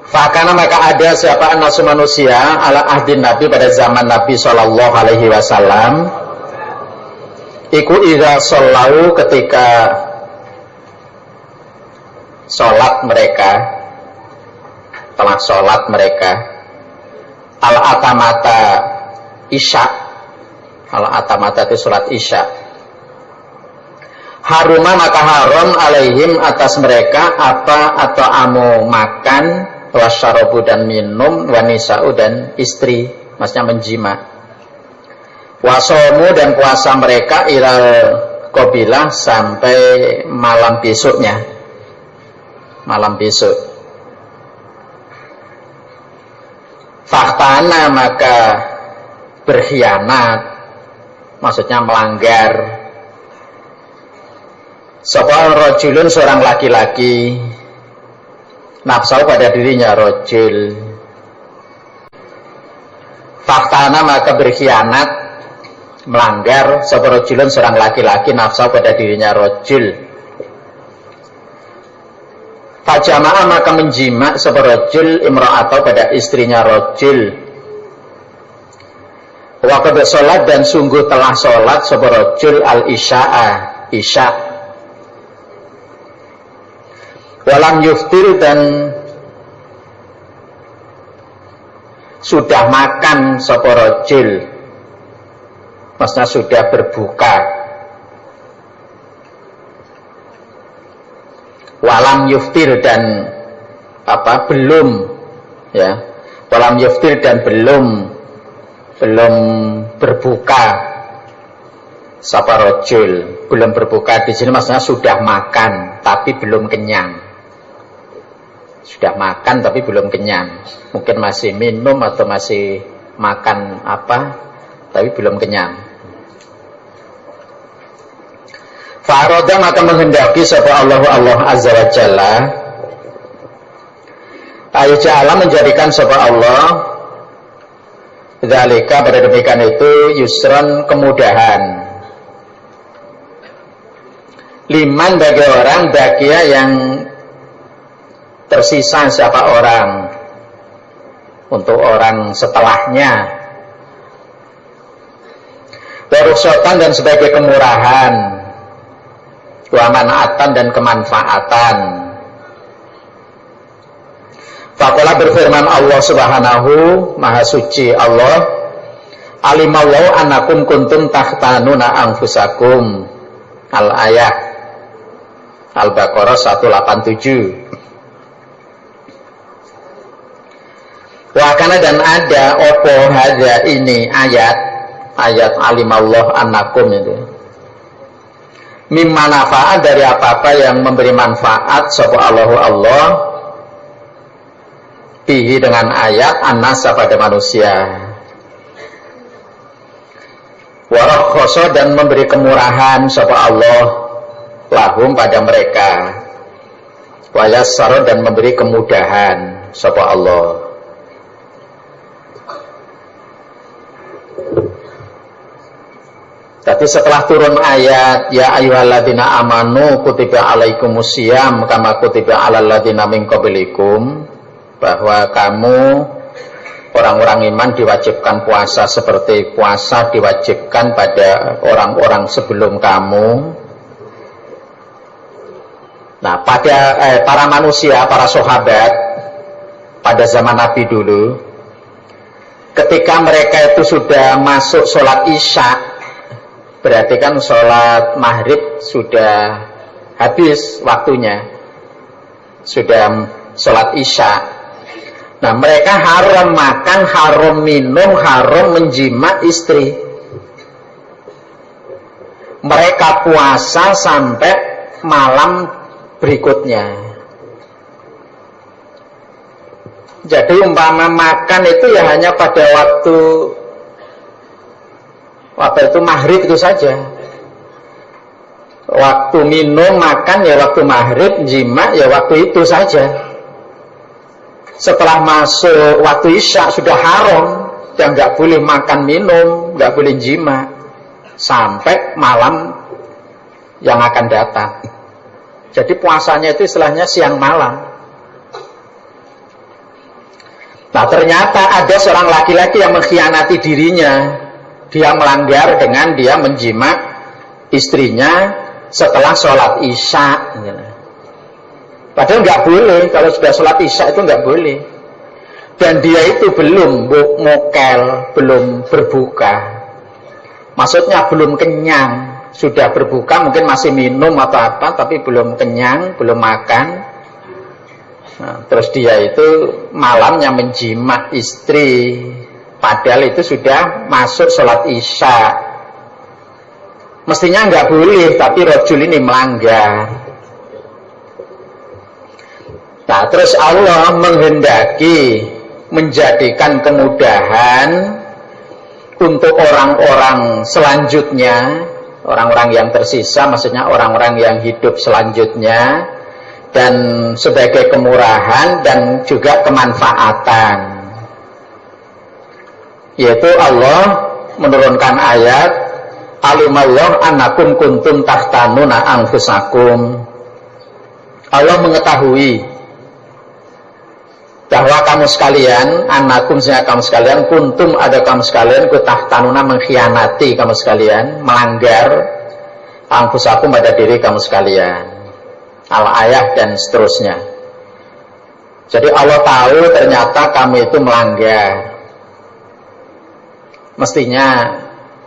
Fakana maka ada siapa nasu manusia ala ahdin Nabi pada zaman Nabi Shallallahu Alaihi Wasallam. Iku idza shollau ketika sholat mereka, telah sholat mereka al atamata isya, al atamata itu sholat isya. Haruma maka haram alaihim atas mereka apa atau amu makan, wasyarabu dan minum, wanisa'u dan istri, maksudnya menjima. Wasomu dan puasa mereka ilal qabilah sampai malam besoknya, malam besok. Faktana maka berkhianat, maksudnya melanggar. Sapa rajulun seorang laki-laki nafsu pada dirinya rojul. Faktana maka berkhianat, melanggar sapa rajulun seorang laki-laki nafsu pada dirinya rojul. Fajama'a maka menjima sapa rajul imra'atau pada istrinya rajul. Wa qad salat dan sungguh telah salat sapa rajul al-isya'a, isya. Walam yuftir dan sudah makan sapa rajul, maksudnya sudah berbuka. Walam yuftir dan belum ya, walam yuftir dan belum berbuka sapa rajul, belum berbuka di sini maksudnya sudah makan tapi belum kenyang. Sudah makan tapi belum kenyang, mungkin masih minum atau masih makan tapi belum kenyang. Fa'arada maka menghendaki sapa Allah azza wa jalla ayja'ala menjadikan sapa Allah dzalika pada demikian itu yusran kemudahan liman bagi orang bakia yang tersisa siapa orang untuk orang setelahnya, warusotan dan sebagai kemurahan, wamanatan dan kemanfaatan. Faqala berfirman Allah subhanahu maha suci Allah, alimallahu annakum kuntum tahtanuna anfusakum, al-ayah Al-Baqarah 187. Wakana dan ada opo hadza ini ayat alimallah annakum itu. Mimma nafaat dari apa-apa yang memberi manfaat sapa Allah bihi dengan ayat an-nasa pada manusia. Wa rakhasa dan memberi kemurahan sapa Allah lahum pada mereka. Wa yassara dan memberi kemudahan sapa Allah. Tapi setelah turun ayat ya ayyuhalladzina amanu kutiba alaikumusiyam kama kutiba alal ladzina min qablikum, bahwa kamu orang-orang iman diwajibkan puasa seperti puasa diwajibkan pada orang-orang sebelum kamu. Nah, pada para manusia, para sahabat pada zaman Nabi dulu, ketika mereka itu sudah masuk sholat isya, berarti kan sholat maghrib sudah habis waktunya, sudah sholat isya. Nah, mereka haram makan, haram minum, haram menjima istri. Mereka puasa sampai malam berikutnya. Jadi umpama makan itu ya hanya pada waktu itu maghrib itu saja. Waktu minum, makan ya waktu maghrib, jima ya waktu itu saja. Setelah masuk waktu isya sudah haram, dan nggak boleh makan minum, nggak boleh jima sampai malam yang akan datang. Jadi puasanya itu istilahnya siang malam. Nah, ternyata ada seorang laki-laki yang mengkhianati dirinya. Dia melanggar dengan dia menjima istrinya setelah sholat isya. Padahal nggak boleh, kalau sudah sholat isya itu nggak boleh. Dan dia itu belum mokel, belum berbuka. Maksudnya belum kenyang. Sudah berbuka, mungkin masih minum atau apa, tapi belum kenyang, belum makan. Nah, terus dia itu malamnya menjima istri. Padahal itu sudah masuk sholat isya. Mestinya nggak boleh, tapi rajul ini melanggar. Nah, terus Allah menghendaki menjadikan kemudahan untuk orang-orang selanjutnya, orang-orang yang tersisa, maksudnya orang-orang yang hidup selanjutnya, dan sebagai kemurahan dan juga kemanfaatan. Yaitu Allah menurunkan ayat alimallah annakum kuntum tahtanuna anfusakum. Allah mengetahui bahwa kamu sekalian, annakum sehingga kamu sekalian, kuntum ada kamu sekalian, tahtanuna mengkhianati kamu sekalian, melanggar anfusakum pada diri kamu sekalian. Al-ayah dan seterusnya. Jadi Allah tahu ternyata kamu itu melanggar. Mestinya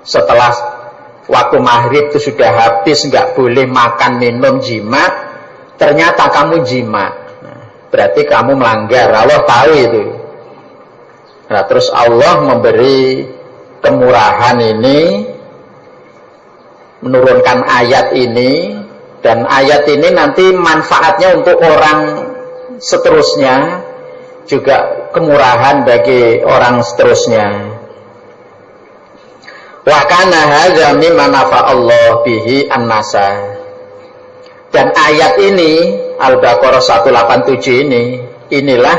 setelah waktu maghrib itu sudah habis, nggak boleh makan, minum, jima. Ternyata kamu jima, berarti kamu melanggar. Allah tahu itu. Nah, terus Allah memberi kemurahan ini, menurunkan ayat ini, dan ayat ini nanti manfaatnya untuk orang seterusnya, juga kemurahan bagi orang seterusnya. Wa kana hadza mimma nafa'allahu bihi an-nasa. Dan ayat ini Al-Baqarah 187 inilah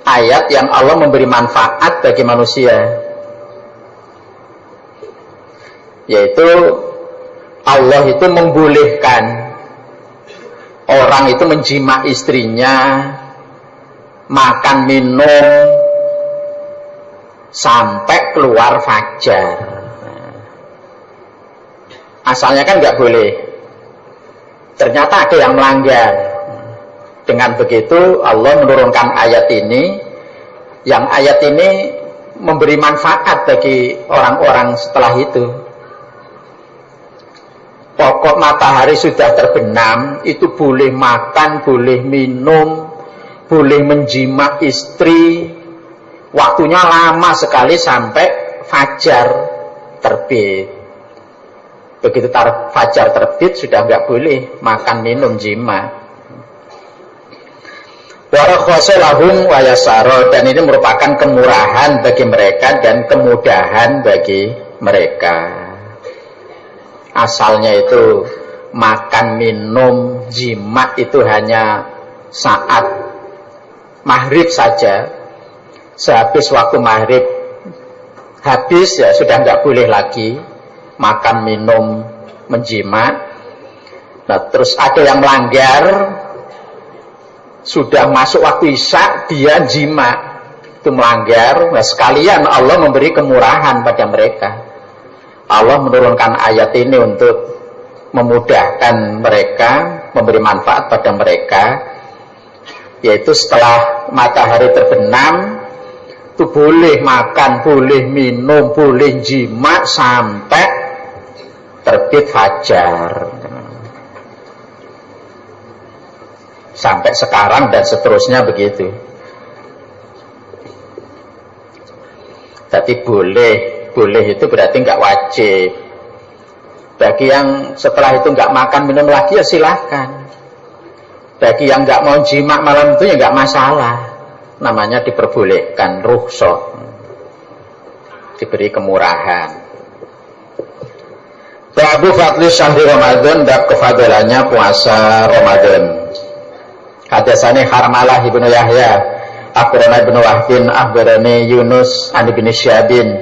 ayat yang Allah memberi manfaat bagi manusia. Yaitu Allah itu membolehkan orang itu menjima istrinya, makan minum sampai keluar fajar. Asalnya kan nggak boleh. Ternyata ada yang melanggar. Dengan begitu Allah menurunkan ayat ini, yang ayat ini memberi manfaat bagi orang-orang setelah itu. Pokok matahari sudah terbenam, itu boleh makan, boleh minum, boleh menjima istri, waktunya lama sekali sampai fajar terbit. Begitu fajar terbit sudah nggak boleh makan minum jima. Warakhasa lahum wa yasara, dan ini merupakan kemurahan bagi mereka dan kemudahan bagi mereka. Asalnya itu makan minum jima itu hanya saat maghrib saja. Sehabis waktu maghrib habis ya sudah nggak boleh lagi makan minum menjima. Nah, terus ada yang melanggar, sudah masuk waktu isya dia jima, itu melanggar. Nah, sekalian Allah memberi kemurahan pada mereka. Allah menurunkan ayat ini untuk memudahkan mereka, memberi manfaat pada mereka, yaitu setelah matahari terbenam itu boleh makan, boleh minum, boleh jima sampai terbit fajar. Sampai sekarang dan seterusnya begitu. Jadi boleh itu berarti nggak wajib. Bagi yang setelah itu nggak makan minum lagi ya silahkan. Bagi yang nggak mau jima malam itu ya nggak masalah. Namanya diperbolehkan, rukhsah, diberi kemurahan. Babu fadli syahri Ramadan, bab kefadalannya puasa Ramadan. Hadasani Harmalah ibnu Yahya, akhbarana ibnu Wahbin, akhbarani Yunus, an ibni Syabin,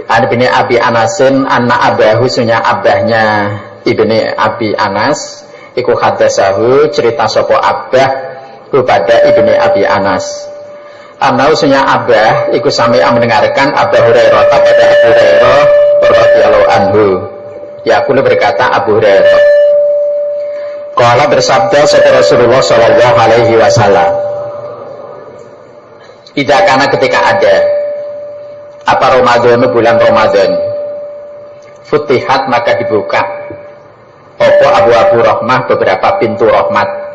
an ibni Abi Anasin, anna abahu, sunya abahnya ibni Abi Anas, iku hadasahu, cerita sopo abah kepada ibni Abi Anas. Anna usunya abah, iku sami mendengarkan Abu Hurairah pada Abu Hurairah radhiyallahu anhu. Yaqulu berkata Abu Hurairah, qala bersabda sapa Rasulullah sallallahu alaihi wasallam, idza kana ketika ada apa Ramadan, bulan Ramadan, futihat maka dibuka apa abu-abu rahmah, beberapa pintu rahmat.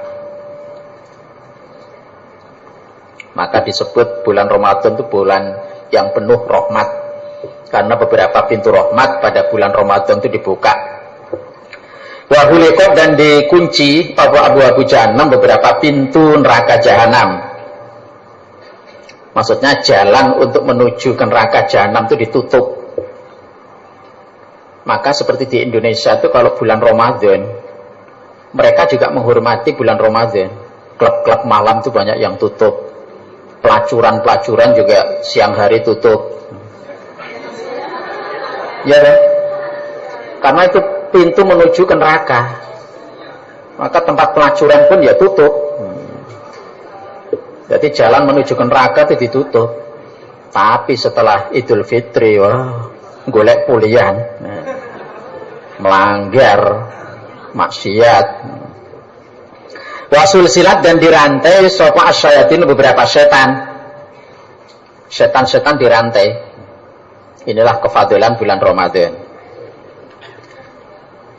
Maka disebut bulan Ramadan itu bulan yang penuh rahmat, karena beberapa pintu rahmat pada bulan Ramadan itu dibuka. Wahulikot, dan dikunci abu-abu jahanam, beberapa pintu neraka jahanam. Maksudnya jalan untuk menuju ke neraka jahanam itu ditutup. Maka seperti di Indonesia itu kalau bulan Ramadan, mereka juga menghormati bulan Ramadan. Klub-klub malam itu banyak yang tutup. Pelacuran-pelacuran juga siang hari tutup. Ya kan? Karena itu pintu menuju ke neraka. Maka tempat pelacuran pun ya tutup. Jadi jalan menuju ke neraka itu ditutup. Tapi setelah Idul Fitri, wah, golek pulian, melanggar maksiat. Wasul silat, dan dirantai sopa asyayatin, beberapa setan. Setan-setan dirantai. Inilah kefadilan bulan Ramadan.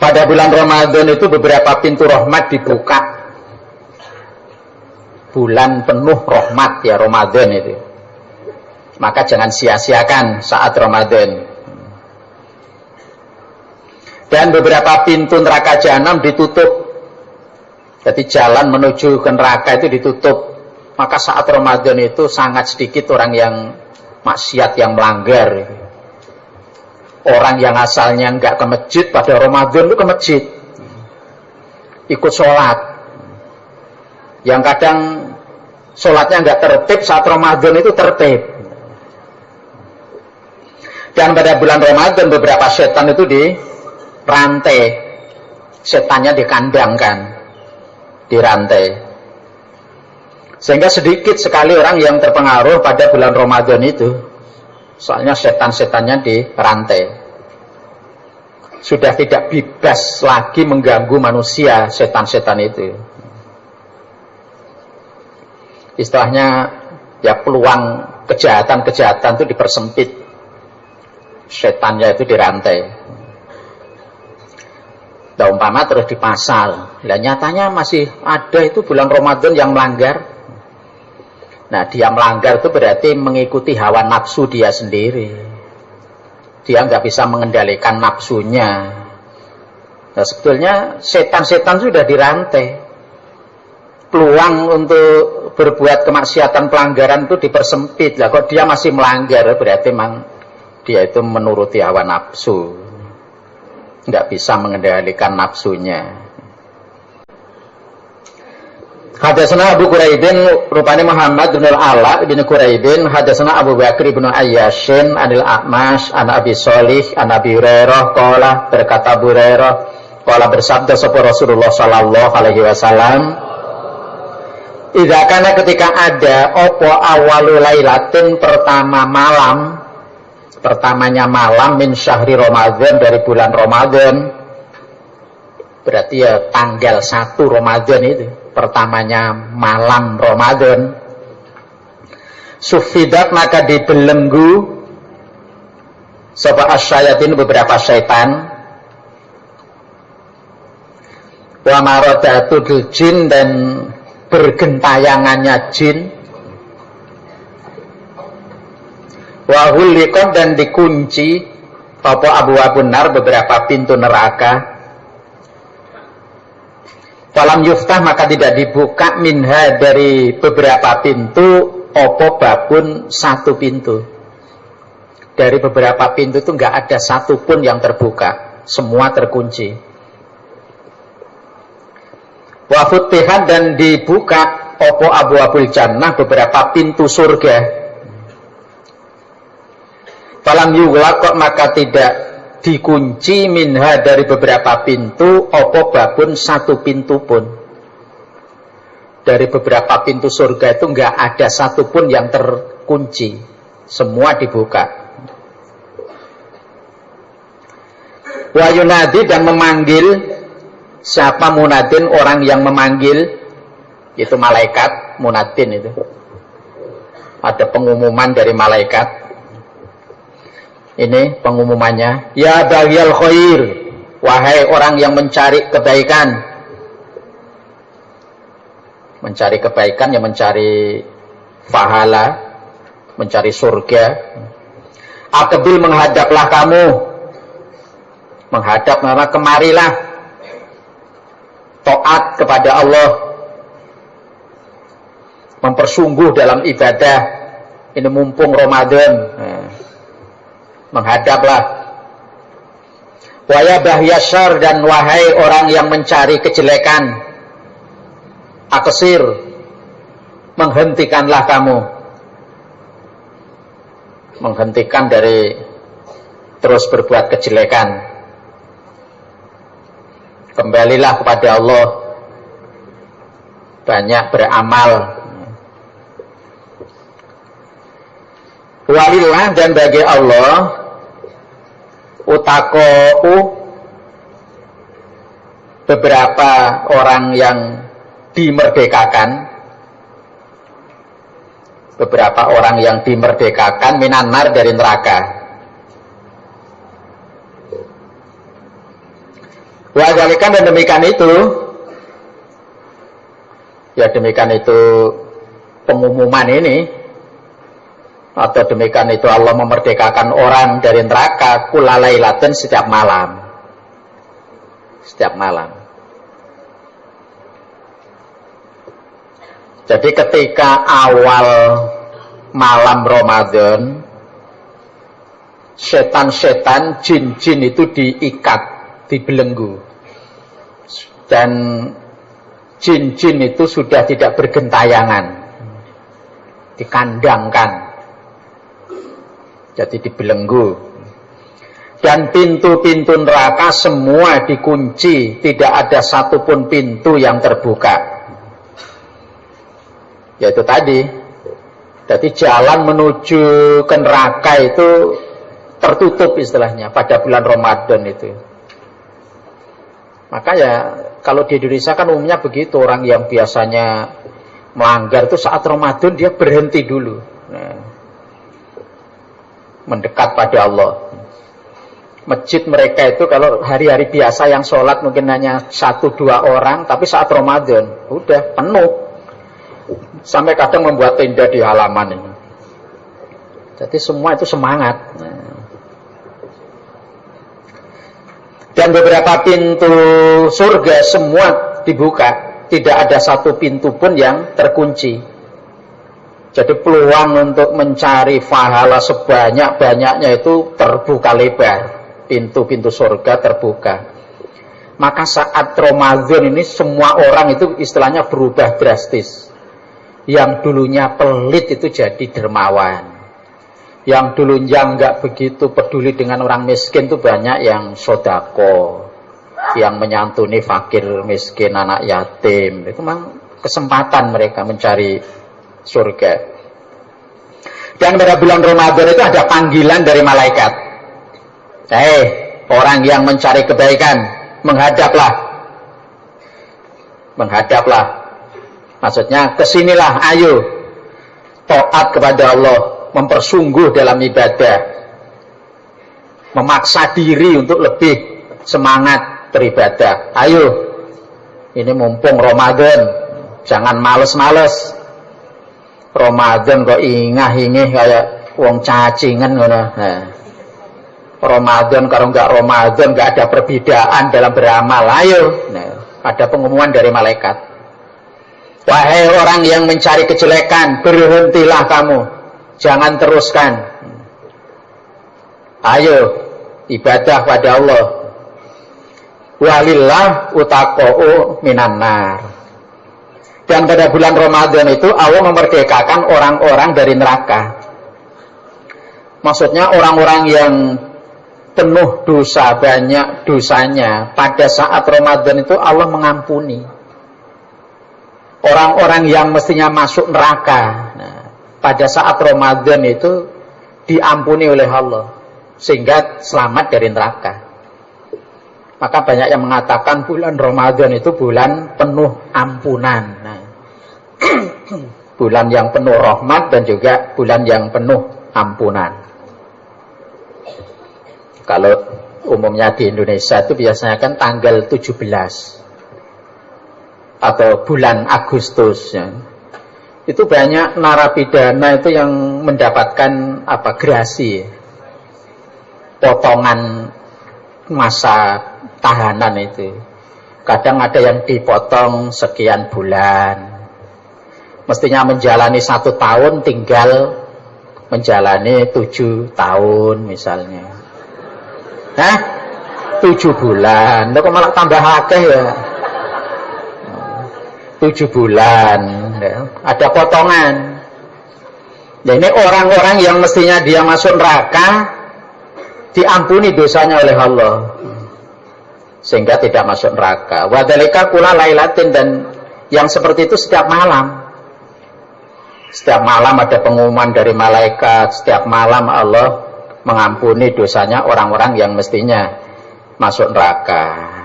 Pada bulan Ramadan itu beberapa pintu rahmat dibuka. Bulan penuh rahmat ya Ramadan itu. Maka jangan sia-siakan saat Ramadan. Dan beberapa pintu neraka jahanam ditutup. Jadi jalan menuju ke neraka itu ditutup. Maka saat Ramadan itu sangat sedikit orang yang maksiat, yang melanggar. Orang yang asalnya nggak ke masjid pada Ramadan itu ke masjid, ikut sholat. Yang kadang sholatnya nggak tertib, saat Ramadan itu tertib. Dan pada bulan Ramadan beberapa setan itu dirantai, setannya dikandangkan, dirantai. Sehingga sedikit sekali orang yang terpengaruh pada bulan Ramadan itu. Soalnya setan-setannya dirantai. Sudah tidak bebas lagi mengganggu manusia, setan-setan itu. Istilahnya ya peluang kejahatan-kejahatan itu dipersempit. Setannya itu dirantai. Nah, umpama terus dipasal. Nah, nyatanya masih ada itu bulan Ramadan yang melanggar. Nah, dia melanggar itu berarti mengikuti hawa nafsu dia sendiri. Dia nggak bisa mengendalikan nafsunya. Nah, sebetulnya setan-setan sudah dirantai. Peluang untuk berbuat kemaksiatan pelanggaran itu dipersempit. Lah kok dia masih melanggar, berarti memang dia itu menuruti hawa nafsu. Nggak bisa mengendalikan nafsunya. Hadatsana Abu Quraibin rupanya Muhammad bin Al-Ala bin Quraibin, hadatsana Abu Bakar bin Ayyashin anil A'mash an Abi Shalih an Abi Hurairah qala, berkata Abu Hurairah qala, bersabda sapa Rasulullah sallallahu alaihi wasallam, idza kana, ketika ada opo awalul lailatin, pertamanya malam min syahri Ramadan, dari bulan Ramadan, berarti ya tanggal 1 Ramadan itu, pertamanya malam Ramadan, sufidat, maka dibelenggu sapa asyayatin, beberapa syaitan, wa maradatul jin, dan bergentayangannya jin, wa huliqat, dan dikunci apa abwabun nar, beberapa pintu neraka. Falam yuftah, maka tidak dibuka minha, dari beberapa pintu, opo babun, satu pintu. Dari beberapa pintu itu enggak ada satu pun yang terbuka, semua terkunci. Wa futihan, dan dibuka opo abwabul jannah, beberapa pintu surga. Falam yughlaq, maka tidak dikunci minha, dari beberapa pintu, opo babun, satu pintu pun. Dari beberapa pintu surga itu enggak ada satu pun yang terkunci, semua dibuka. Wa yunadi, dan memanggil, siapa munadin, orang yang memanggil, itu malaikat, munadin itu. Ada pengumuman dari malaikat. Ini pengumumannya, ya baghiyal khair, wahai orang yang mencari kebaikan. Mencari kebaikan, ya mencari pahala, mencari surga. Aqbil, menghadaplah kamu. Menghadap, maka kemarilah. Taat kepada Allah. Mempersungguh dalam ibadah. Ini mumpung Ramadan. Menghadaplah. Waya bahyasar, dan wahai orang yang mencari kejelekan, aksir, menghentikanlah kamu. Menghentikan dari terus berbuat kejelekan. Kembalilah kepada Allah, banyak beramal. Walillah, dan bagi Allah, utakou, beberapa orang yang dimerdekakan, beberapa orang yang dimerdekakan, minanar, dari neraka. Wajalikan, dan demikian itu, ya demikian itu pengumuman ini, atau demikian itu Allah memerdekakan orang dari neraka kulalailatin, setiap malam. Setiap malam. Jadi ketika awal malam Ramadan, setan-setan, jin-jin itu diikat, dibelenggu. Dan jin-jin itu sudah tidak bergentayangan, dikandangkan. Jadi dibelenggu. Dan pintu-pintu neraka semua dikunci, tidak ada satupun pintu yang terbuka. Yaitu tadi, jadi jalan menuju ke neraka itu tertutup istilahnya pada bulan Ramadan itu. Maka ya kalau di Indonesia kan umumnya begitu, orang yang biasanya melanggar itu saat Ramadan dia berhenti dulu. Nah, mendekat pada Allah. Masjid mereka itu kalau hari-hari biasa yang sholat mungkin hanya 1-2 orang, tapi saat Ramadan udah penuh. sampai kadang membuat tenda di halaman ini. Jadi semua itu semangat. Dan beberapa pintu surga semua dibuka, tidak ada satu pintu pun yang terkunci. Jadi peluang untuk mencari pahala sebanyak-banyaknya itu terbuka lebar, pintu-pintu surga terbuka. Maka saat Ramadan ini semua orang itu istilahnya berubah drastis. Yang dulunya pelit itu jadi dermawan. Yang dulunya nggak begitu peduli dengan orang miskin itu banyak yang sodako, yang menyantuni fakir miskin, anak yatim. Itu memang kesempatan mereka mencari surga. Dan pada bulan Ramadan itu ada panggilan dari malaikat. Orang yang mencari kebaikan, menghadaplah. Menghadaplah. Maksudnya kesinilah, ayo taat kepada Allah, mempersungguh dalam ibadah, memaksa diri untuk lebih semangat beribadah. Ayo, ini mumpung Ramadan, jangan males-males. Ramadan kok ingah-ingih kayak wong cacingan ngono. Nah, Ramadan kalau enggak Ramadan enggak ada perbedaan dalam beramal. Ayo, nah, ada pengumuman dari malaikat. Wahai orang yang mencari kejelekan, berhentilah kamu. Jangan teruskan. Ayo ibadah pada Allah. Walillah utaqa'u minan nar. Dan pada bulan Ramadan itu Allah memerdekakan orang-orang dari neraka. Maksudnya orang-orang yang penuh dosa, banyak dosanya, pada saat Ramadan itu Allah mengampuni. Orang-orang yang mestinya masuk neraka, pada saat Ramadan itu diampuni oleh Allah sehingga selamat dari neraka. Maka banyak yang mengatakan bulan Ramadan itu bulan penuh ampunan. Bulan yang penuh rahmat dan juga bulan yang penuh ampunan. Kalau umumnya di Indonesia itu biasanya kan tanggal 17 atau bulan Agustus ya. Itu banyak narapidana itu yang mendapatkan gerasi, potongan masa tahanan itu. Kadang ada yang dipotong sekian bulan, mestinya menjalani 1 tahun, tinggal menjalani 7 tahun misalnya. 7 bulan, kok malah tambah akeh ya. 7 bulan ya. Ada potongan. Nah, ini orang-orang yang mestinya dia masuk neraka diampuni dosanya oleh Allah sehingga tidak masuk neraka. Wa dzalika kula lailatin, dan yang seperti itu setiap malam. Setiap malam ada pengumuman dari malaikat, setiap malam Allah mengampuni dosanya orang-orang yang mestinya masuk neraka.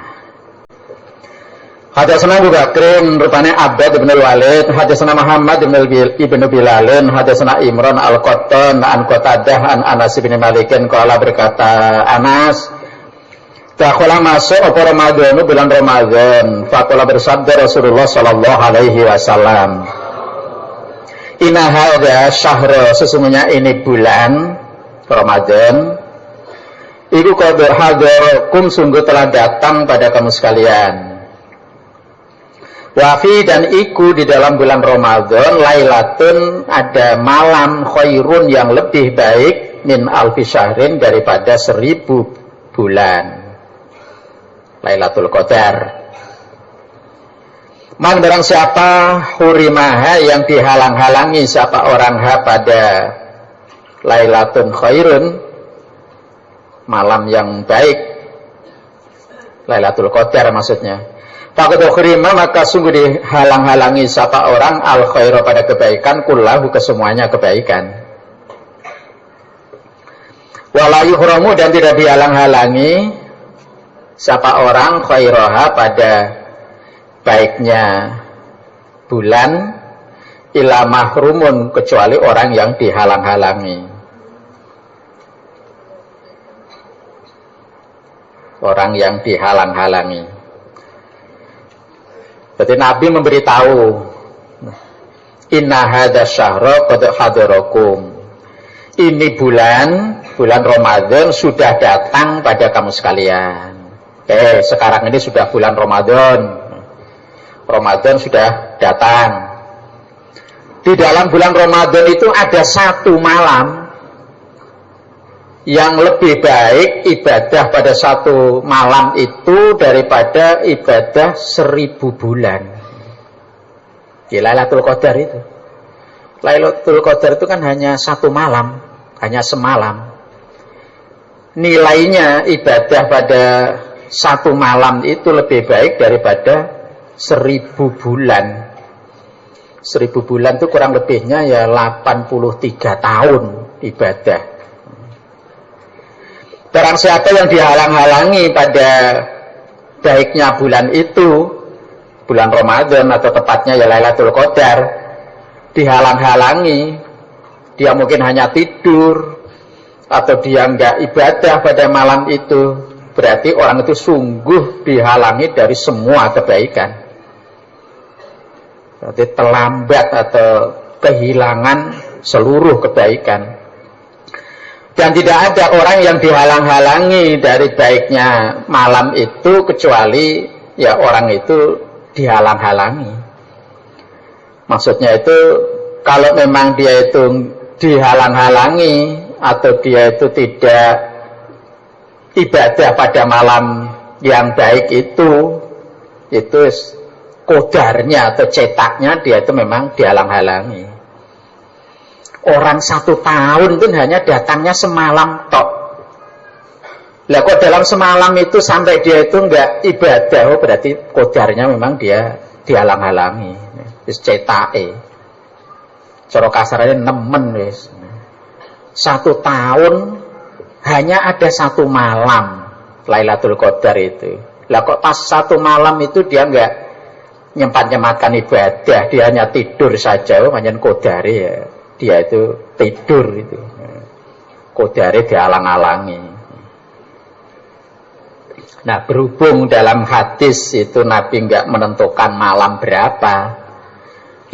Hadatsana Abu Bakrin rupanya Abbad bin Walid, hadatsana Muhammad ibn Bilalin, hadatsana Imran al-Qattan an Qatadah an Anas bin Malikin qala, berkata Anas, dakhala masuk Ramadan, bulan Ramadan, faqala bersabda Rasulullah sallallahu alaihi wasallam, inna hadza syahr, sesungguhnya ini bulan Ramadan, iku qad hadarakum, sungguh telah datang pada kamu sekalian. Wafi, dan iku di dalam bulan Ramadan, lailatun, ada malam khairun yang lebih baik min alfi syahrin, daripada 1000 bulan. Lailatul Qadar. Man, barang siapa hurimaha, yang dihalang-halangi siapa orang pada lailatun khairun, malam yang baik, Lailatul Qadar maksudnya. Faqad ukhrima, maka sungguh dihalang-halangi siapa orang al khairu, pada kebaikan, kullahu, kesemuanya kebaikan. Wala yuhramu, dan tidak dihalang-halangi siapa orang khairaha, pada baiknya bulan, ila mahrumun, kecuali orang yang dihalang-halangi. Orang yang dihalang-halangi. Berarti Nabi memberitahu inna hadza syahra qad hadarakum. Ini bulan Ramadan sudah datang pada kamu sekalian. Sekarang ini sudah bulan Ramadan. Ramadan sudah datang. Di dalam bulan Ramadan itu ada satu malam yang lebih baik ibadah pada satu malam itu daripada ibadah 1000 bulan. Ya, Lailatul Qadar itu. Lailatul Qadar itu kan hanya satu malam, hanya semalam. Nilainya ibadah pada satu malam itu lebih baik daripada 1000 bulan. 1000 bulan itu kurang lebihnya ya 83 tahun ibadah. Barang siapa yang dihalang-halangi pada baiknya bulan itu, bulan Ramadan atau tepatnya ya Lailatul Qadar, dihalang-halangi, dia mungkin hanya tidur atau dia enggak ibadah pada malam itu, berarti orang itu sungguh dihalangi dari semua kebaikan. Berarti terlambat atau kehilangan seluruh kebaikan. Dan tidak ada orang yang dihalang-halangi dari baiknya malam itu kecuali ya orang itu dihalang-halangi. Maksudnya itu kalau memang dia itu dihalang-halangi atau dia itu tidak ibadah pada malam yang baik itu kodarnya atau cetaknya dia itu memang dihalang-halangi. Orang 1 tahun itu hanya datangnya semalam tok. Lah kok dalam semalam itu sampai dia itu enggak ibadah, berarti kodarnya memang dia dihalang-halangi. Wis cetake. Cara kasarane nemen wis. 1 tahun hanya ada 1 malam Lailatul Qadar itu. Lah kok pas 1 malam itu dia enggak nyempat-nyempatkan ibadah, dia hanya tidur saja, pancen kodare ya. Dia itu tidur itu. Kodare dihalang-halangi. Nah, berhubung dalam hadis itu Nabi enggak menentukan malam berapa,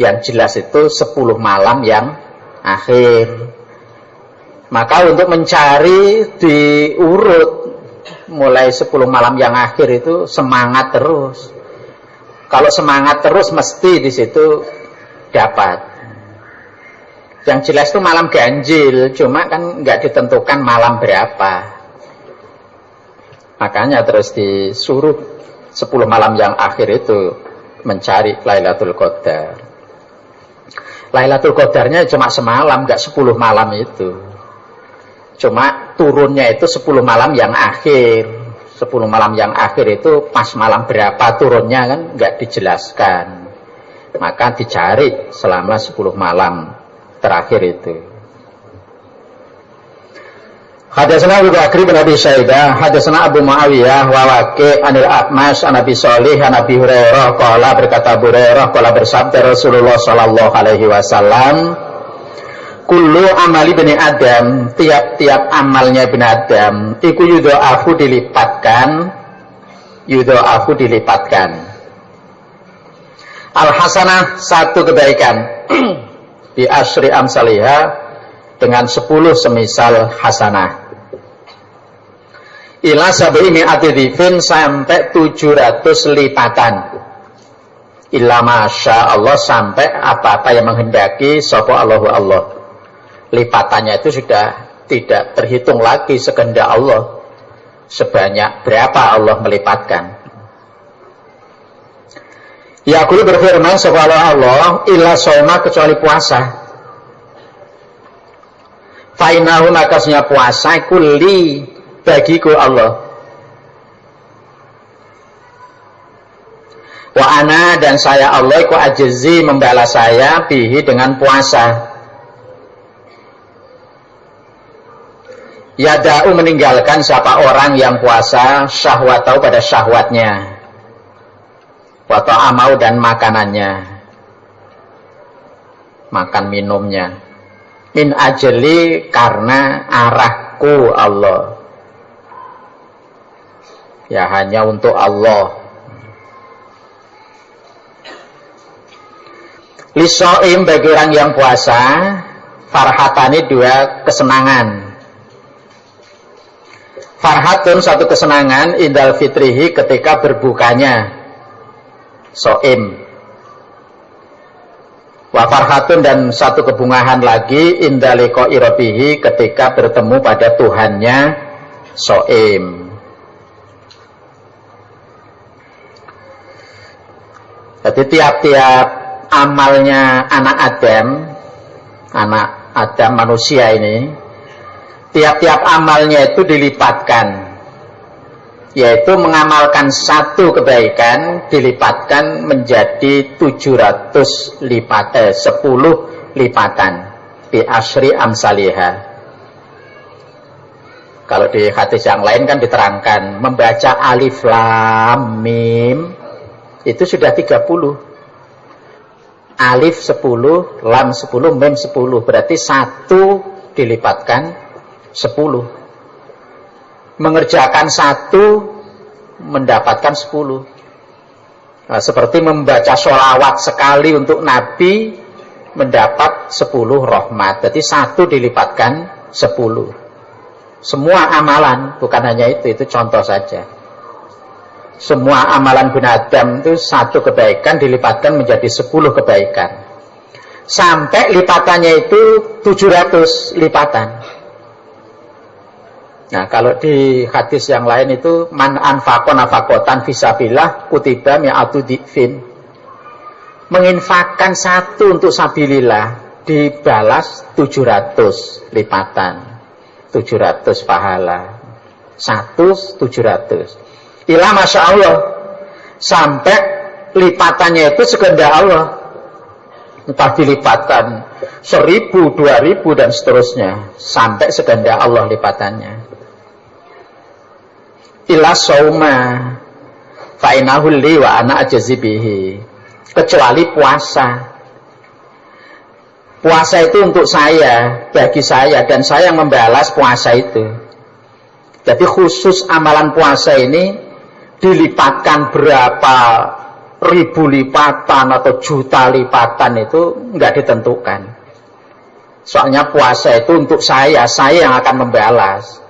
yang jelas itu 10 malam yang akhir. Maka untuk mencari diurut mulai 10 malam yang akhir itu semangat terus. Kalau semangat terus mesti di situ dapat. Yang jelas itu malam ganjil, cuma kan nggak ditentukan malam berapa. Makanya terus disuruh 10 malam yang akhir itu mencari Lailatul Qadar. Lailatul Qadarnya cuma semalam, nggak 10 malam itu. Cuma turunnya itu 10 malam yang akhir. 10 malam yang akhir itu pas malam berapa turunnya kan nggak dijelaskan. Maka dicari selama 10 malam terakhir itu. Hadatsana Abu Bakr bin Abi Syaibah, hadatsana Abu Muawiyah wa Waqi' anil A'mash an Abi Shalih an Abi Hurairah qala, berkata Abu Hurairah qala, bersabda Rasulullah sallallahu alaihi wasallam, kullu amali bani Adam, tiap-tiap amalnya bani Adam iku yudha'afu dilipatkan. Al hasanah, satu kebaikan bi asyri amsalihah, dengan 10 semisal hasanah, ila sabi mi'ati dhifin, sampai 700 lipatan, illa masya Allah, sampai apa-apa yang menghendaki sapa Allahu Allah. Lipatannya itu sudah tidak terhitung lagi sekehendak Allah, sebanyak berapa Allah melipatkan. Yaqulu, berfirman sapa Allah, illa shauma, kecuali puasa. Fa innahu, makasnya puasa iku li, bagiku Allah. Wa ana, dan saya Allah iku ajzi, membalas saya bihi, dengan puasa. Yada'u, meninggalkan siapa orang yang puasa, syahwatau, pada syahwatnya, wa ta'amau, dan makanannya, makan minumnya, min ajli, karena arahku Allah, ya hanya untuk Allah. Lisoim bagi orang yang puasa, farhatani dua kesenangan. Farhatun satu kesenangan, indal fitrihi ketika berbukanya soim. Wa farhatun dan satu kebungahan lagi, indaliko irobihi ketika bertemu pada Tuhannya soim. Jadi tiap-tiap amalnya anak Adam manusia ini, tiap-tiap amalnya itu dilipatkan, yaitu mengamalkan satu kebaikan dilipatkan menjadi 10 lipatan di asri amsaliha. Kalau di hadis yang lain kan diterangkan membaca alif lam mim itu sudah 30. Alif 10, lam 10, mim 10. Berarti 1 dilipatkan 10. Mengerjakan 1 mendapatkan 10. Nah, seperti membaca sholawat sekali untuk Nabi mendapat 10 rahmat. Jadi 1 dilipatkan 10. Semua amalan, bukan hanya itu contoh saja. Semua amalan bin Adam itu 1 kebaikan dilipatkan menjadi 10 kebaikan. Sampai lipatannya itu 700 lipatan. Nah, kalau di hadis yang lain itu man anfaqo nafaqatan fisabilillah kutiba mi'atu dhifin. Menginfakkan 1 untuk sabilillah dibalas 700 lipatan. 700 pahala. 1 700. Ila Masya Allah, sampai lipatannya itu sekehendak Allah. Entah dilipatkan 1000, 2000 dan seterusnya, sampai sekehendak Allah lipatannya. Ila sauma fa innahu li wa ana ajazibihi. Kecuali puasa. Puasa itu untuk saya, bagi saya, dan saya yang membalas puasa itu. Jadi khusus amalan puasa ini dilipatkan berapa ribu lipatan atau juta lipatan itu enggak ditentukan. Soalnya puasa itu untuk saya yang akan membalas.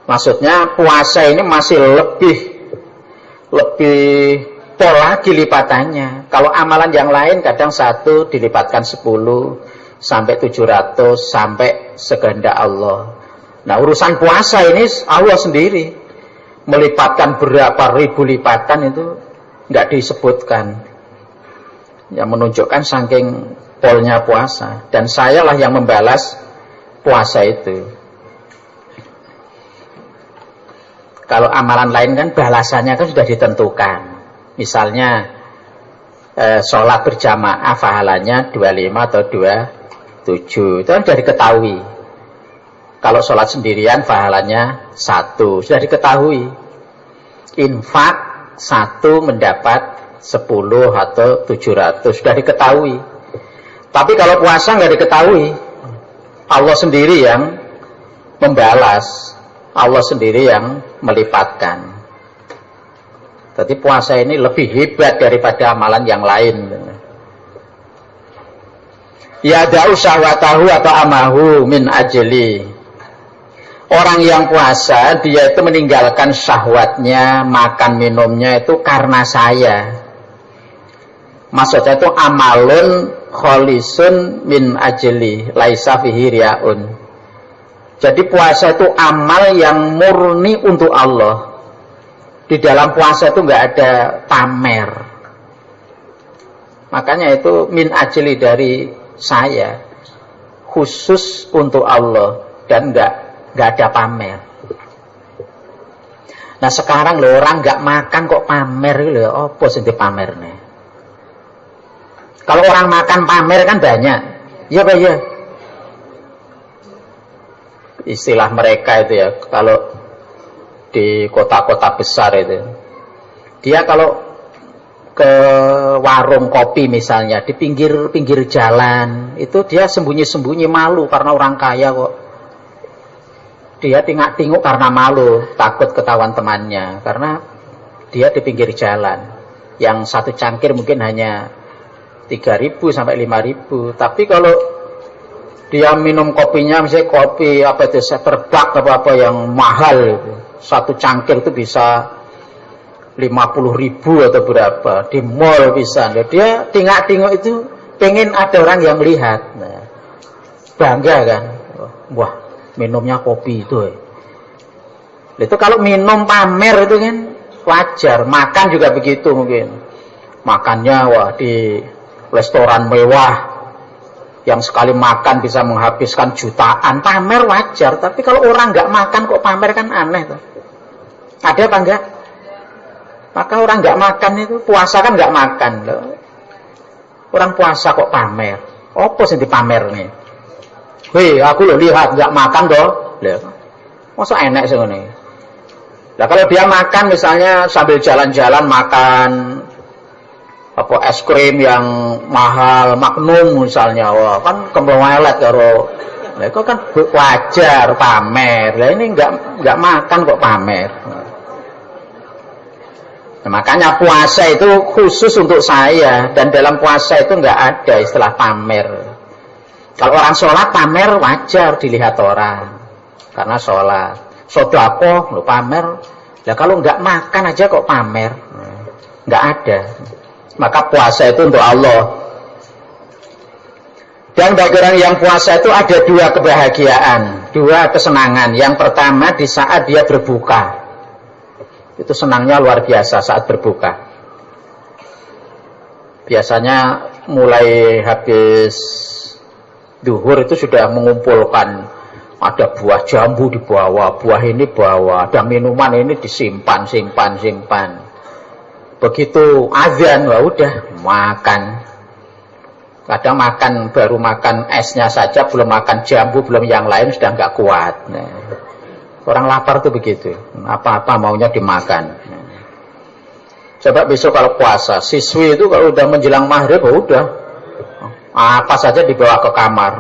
Maksudnya puasa ini masih lebih pola lagi lipatannya. Kalau amalan yang lain kadang 1 dilipatkan 10 sampai 700 sampai sekehendak Allah. Nah, urusan puasa ini Allah sendiri melipatkan berapa ribu lipatan itu enggak disebutkan. Yang menunjukkan saking polnya puasa, dan sayalah yang membalas puasa itu. Kalau amalan lain kan balasannya kan sudah ditentukan. Misalnya sholat berjamaah pahalanya 25 atau 27, itu kan sudah diketahui. Kalau sholat sendirian pahalanya 1, sudah diketahui. Infak 1 mendapat 10 atau 700, sudah diketahui. Tapi kalau puasa nggak diketahui. Allah sendiri yang membalas, Allah sendiri yang melipatkan. Jadi puasa ini lebih hebat daripada amalan yang lain. Ya da'u syahwatahu atau amahu min ajli. Orang yang puasa, dia itu meninggalkan syahwatnya, makan minumnya itu karena saya. Maksudnya itu amalun kholisun min ajli, laisa fihi ria'un. Jadi puasa itu amal yang murni untuk Allah. Di dalam puasa itu enggak ada pamer. Makanya itu min ajli dari saya. Khusus untuk Allah dan enggak ada pamer. Nah sekarang loh orang nggak makan kok pamer loh, apa sih pamernya? Kalau orang makan pamer kan banyak, ya Pak ya. Istilah mereka itu ya, kalau di kota-kota besar itu, dia kalau ke warung kopi misalnya di pinggir jalan itu dia sembunyi-sembunyi malu karena orang kaya kok. Dia tingak-tinguk karena malu, takut ketahuan temannya, karena dia di pinggir jalan. Yang 1 cangkir mungkin hanya 3.000 sampai 5.000. Tapi kalau dia minum kopinya, misalnya kopi apa itu Starbucks apa yang mahal itu, satu cangkir itu bisa 50.000 atau berapa, di mall bisa. Dia tinggal-tinggal itu pengen ada orang yang melihat, nah, bangga kan, wah minumnya kopi itu. Itu kalau minum pamer itu kan wajar. Makan juga begitu mungkin, makannya wah di restoran mewah yang sekali makan bisa menghabiskan jutaan, pamer wajar. Tapi kalau orang nggak makan kok pamer kan aneh tuh. Ada apa enggak? Maka orang nggak makan itu, puasa kan nggak makan loh. Orang puasa kok pamer. Apa sih dipamer nih? Wih, aku lo lihat nggak makan toh. Lihat, masa enak sih ini. Nah kalau dia makan misalnya sambil jalan-jalan makan apa es krim yang mahal, Magnum misalnya, wah kan kembali karo. Nah itu kan wajar pamer. Lah ini nggak makan kok pamer. Nah, makanya puasa itu khusus untuk saya, dan dalam puasa itu nggak ada istilah pamer. Kalau orang sholat pamer wajar dilihat orang karena sholat. Sodako lo pamer. Nah kalau nggak makan aja kok pamer, nggak ada. Maka puasa itu untuk Allah. Dan bagi orang yang puasa itu ada dua kebahagiaan, dua kesenangan. Yang pertama di saat dia berbuka. Itu senangnya luar biasa saat berbuka. Biasanya mulai habis duhur itu sudah mengumpulkan, ada buah jambu di bawah, buah ini bawa, ada minuman ini disimpan. Begitu azan, wah udah makan. Kadang baru makan esnya saja, belum makan jambu, belum yang lain sudah nggak kuat. Nah, orang lapar tuh begitu, apa-apa maunya dimakan. Coba besok kalau puasa, siswi itu kalau udah menjelang maghrib, udah apa saja dibawa ke kamar.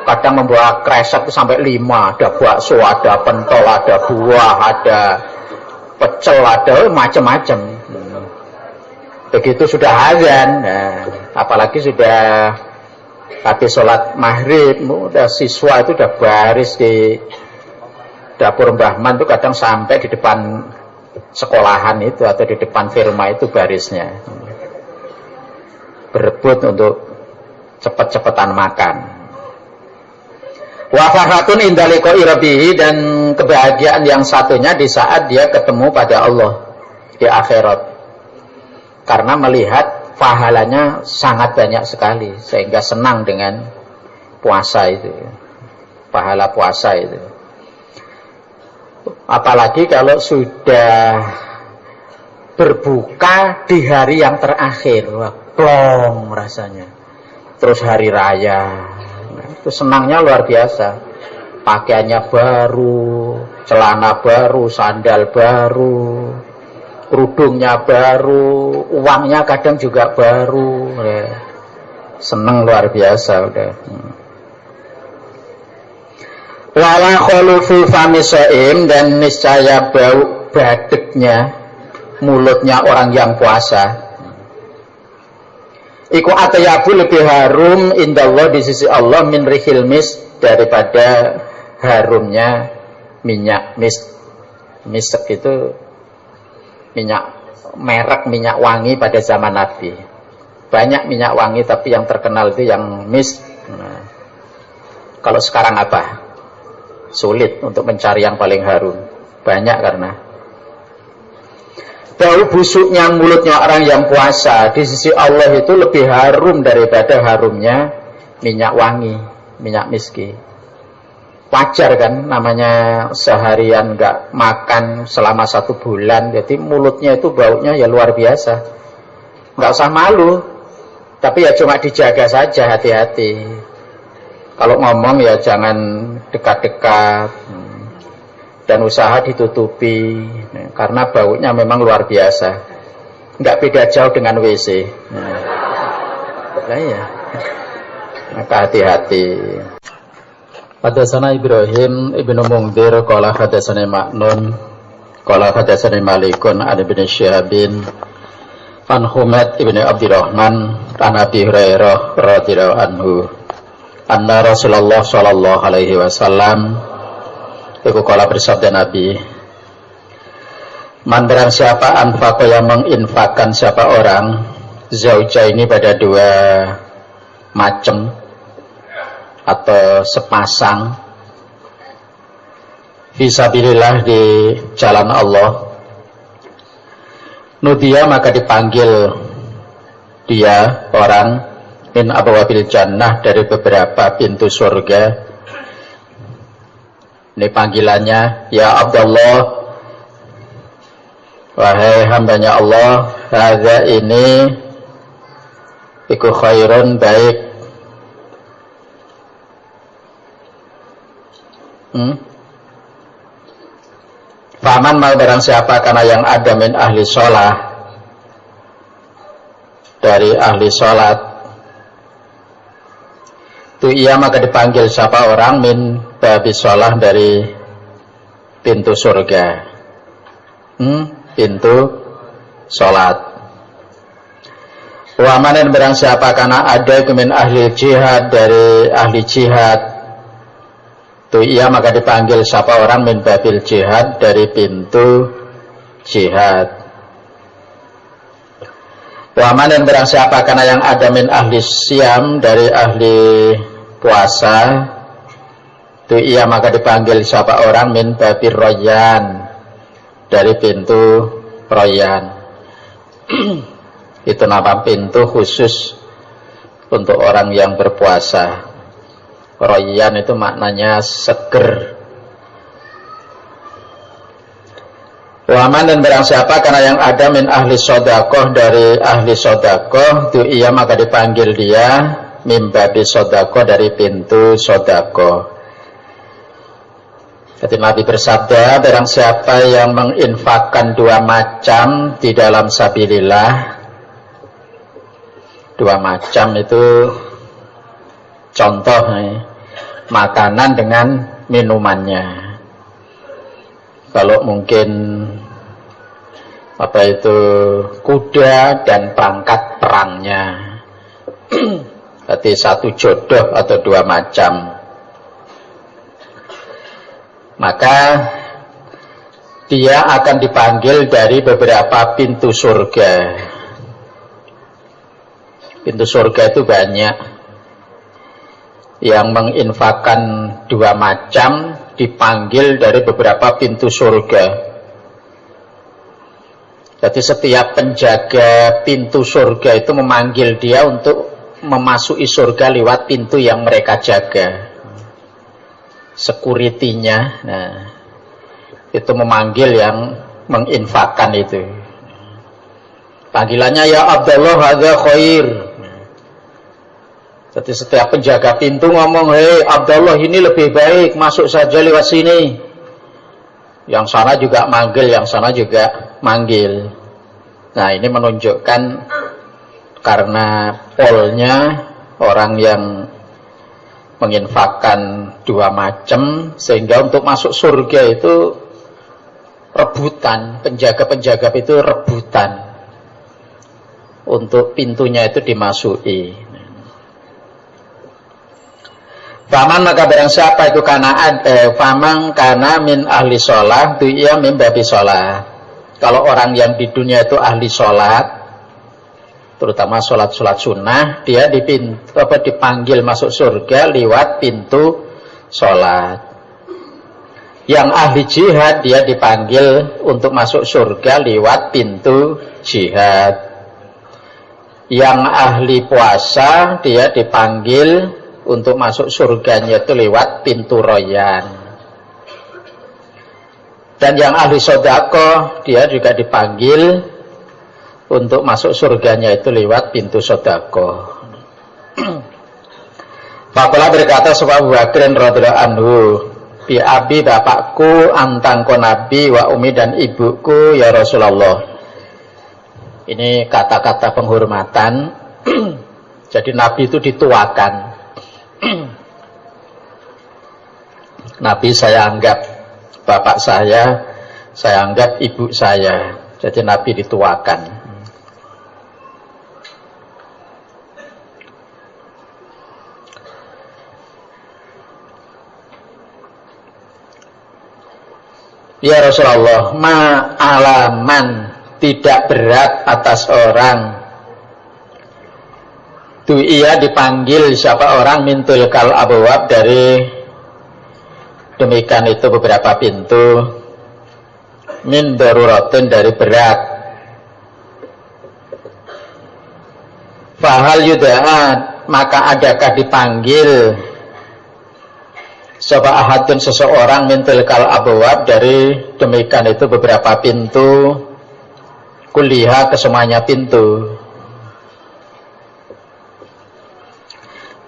Kadang membawa kresek itu sampai 5, ada bakso, ada pentol, ada buah, ada pecel, ada macam-macam. Begitu sudah azan, nah, apalagi sudah habis sholat maghrib, udah siswa itu udah baris di dapur Mbah Man itu kadang sampai di depan sekolahan itu atau di depan firma itu barisnya, berebut untuk cepet-cepetan makan. Wa farhatun inda liqa'i rabbih, dan kebahagiaan yang satunya di saat dia ketemu pada Allah di akhirat, karena melihat pahalanya sangat banyak sekali sehingga senang dengan puasa itu, pahala puasa itu. Apalagi kalau sudah berbuka di hari yang terakhir, wah, plong rasanya. Terus hari raya, itu senangnya luar biasa. Pakaiannya baru, celana baru, sandal baru, kerudungnya baru, uangnya kadang juga baru. Ya. Senang luar biasa udah. Wala khulufi fami shaim, dan niscaya bau badeknya mulutnya orang yang puasa iku atyabu lebih harum indallah di sisi Allah min rihil mis, daripada harumnya minyak misk. Misk itu minyak merek minyak wangi pada zaman Nabi. Banyak minyak wangi tapi yang terkenal itu yang misk. Nah, kalau sekarang apa? Sulit untuk mencari yang paling harum. Banyak karena bau busuknya mulutnya orang yang puasa di sisi Allah itu lebih harum daripada harumnya minyak wangi, minyak miski. Wajar kan, namanya seharian nggak makan selama 1 bulan, jadi mulutnya itu baunya ya luar biasa. Nggak usah malu, tapi ya cuma dijaga saja, hati-hati. Kalau ngomong ya jangan dekat-dekat, dan usaha ditutupi, karena baunya memang luar biasa. Nggak beda jauh dengan WC. Nah ya, maka hati-hati. Hadatsana Ibrahim ibnu Mungdir qala hadatsana Ma'nun qala hadatsana Malikun an Ibnu Syihabin An Humaid ibn Abdurrahman an Abi Hurairah radhiyallahu anhu anna Rasulullah sallallahu alaihi wasallam iku kala bersabda Nabi, man barang siapa anfaqa yang menginfakkan siapa orang zauja ini pada dua macam atau sepasang fisabilillah di jalan Allah, nudia maka dipanggil dia orang min abwabil jannah dari beberapa pintu surga. Ini panggilannya, ya Abdullah, wahai hambanya Allah, hadza ini iku khairun baik. Faman mal barang siapa karena yang ada min ahli sholah, dari ahli sholat, tu ia maka dipanggil siapa orang min babi sholah dari pintu surga, pintu sholat. Wamanen barang siapa karena ada min ahli jihad dari ahli jihad, tu ia maka dipanggil siapa orang min babil jihad dari pintu jihad. Waman dan barang siapa karena yang ada min ahli siam dari ahli puasa, tu ia maka dipanggil siapa orang min babir royan dari pintu royan. Itu nama pintu khusus untuk orang yang berpuasa. Royan itu maknanya seger. Waman dan barang siapa karena yang ada min ahli sodakoh dari ahli sodakoh, tu ia maka dipanggil dia min babi sodakoh dari pintu sodakoh. Jadi Nabi bersabda, barang siapa yang menginfakkan dua macam di dalam sabilillah, dua macam itu contoh makanan dengan minumannya. Kalau mungkin apa itu kuda dan perangkat perangnya, berarti satu jodoh atau dua macam. Maka dia akan dipanggil dari beberapa pintu surga. Pintu surga itu banyak. Yang menginfakkan dua macam dipanggil dari beberapa pintu surga. Jadi setiap penjaga pintu surga itu memanggil dia untuk memasuki surga lewat pintu yang mereka jaga. Security-nya, nah, itu memanggil yang menginfakkan itu. Panggilannya ya Abdullah hadza khair. Jadi setiap penjaga pintu ngomong, hei Abdullah ini lebih baik, masuk saja lewat sini. Yang sana juga manggil, yang sana juga manggil. Nah ini menunjukkan karena polnya orang yang menginfakkan dua macam, sehingga untuk masuk surga itu rebutan, penjaga-penjaga itu rebutan untuk pintunya itu dimasuki. Faman maka barang siapa itu faman karena min ahli sholat, tu ia min babi sholat. Kalau orang yang di dunia itu ahli sholat, terutama sholat-sholat sunnah, dia dipanggil masuk surga lewat pintu sholat. Yang ahli jihad, dia dipanggil untuk masuk surga lewat pintu jihad. Yang ahli puasa, dia dipanggil untuk masuk surganya itu lewat pintu royan. Dan yang ahli sedekah, dia juga dipanggil untuk masuk surganya itu lewat pintu sedekah. Faqala berkata sebab Abu Bakr radhiyallahu anhu, bi abi bapakku antangko nabi wa umi dan ibuku ya Rasulullah. Ini kata-kata penghormatan. Jadi nabi itu dituakan. Nabi saya anggap bapak saya anggap ibu saya. Jadi nabi dituakan. Ya Rasulullah, ma'alaman, tidak berat atas orang ia dipanggil siapa orang mintul kal abwab dari demikian itu beberapa pintu min daruratin dari berat. Fahal yudha'at, maka adakah dipanggil siapa ahadun seseorang mintul kal abwab dari demikian itu beberapa pintu kuliah kesemuanya pintu.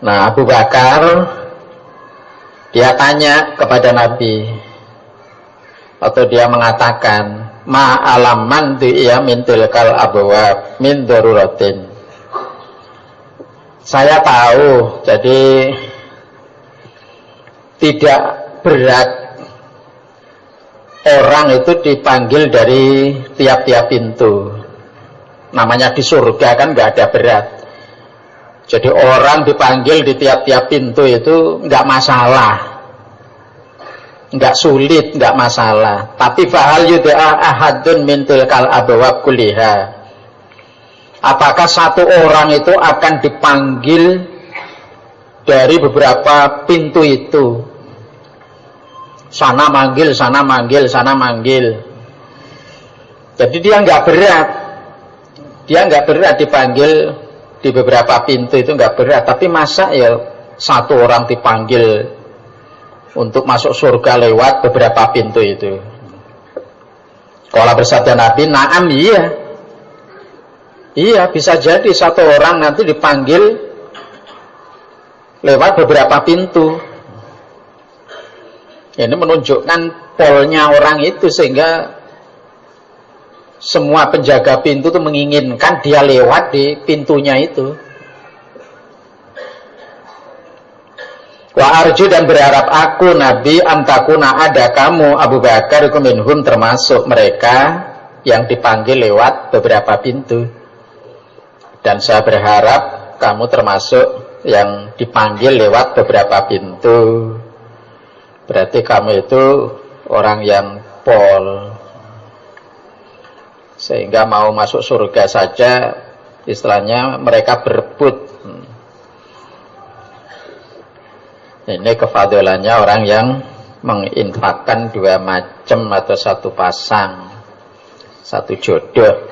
Nah, Abu Bakar dia tanya kepada Nabi atau dia mengatakan ma'alaman du'iya min tilkal abwab min daruratin. Saya tahu, jadi tidak berat orang itu dipanggil dari tiap-tiap pintu. Namanya di surga kan nggak ada berat. Jadi orang dipanggil di tiap-tiap pintu itu nggak masalah, nggak sulit, nggak masalah. Tapi fahal yudha'a ahadun min tilkal abwab kulliha, apakah satu orang itu akan dipanggil dari beberapa pintu itu? Sana manggil, sana manggil, sana manggil. Jadi dia nggak berat dipanggil di beberapa pintu itu nggak berat. Tapi masa ya satu orang dipanggil untuk masuk surga lewat beberapa pintu itu? Kalau bersabda Nabi, na'am, iya bisa jadi satu orang nanti dipanggil lewat beberapa pintu. Ini menunjukkan polnya orang itu, sehingga semua penjaga pintu itu menginginkan dia lewat di pintunya itu. Wa arju, dan berharap aku Nabi antakuna, ada kamu Abu Bakar minhum, termasuk mereka yang dipanggil lewat beberapa pintu. Dan saya berharap kamu termasuk yang dipanggil lewat beberapa pintu. Berarti kamu itu orang yang pol, sehingga mau masuk surga saja istilahnya mereka berebut. Ini kefadilannya orang yang menginfakkan dua macam atau satu pasang, satu jodoh.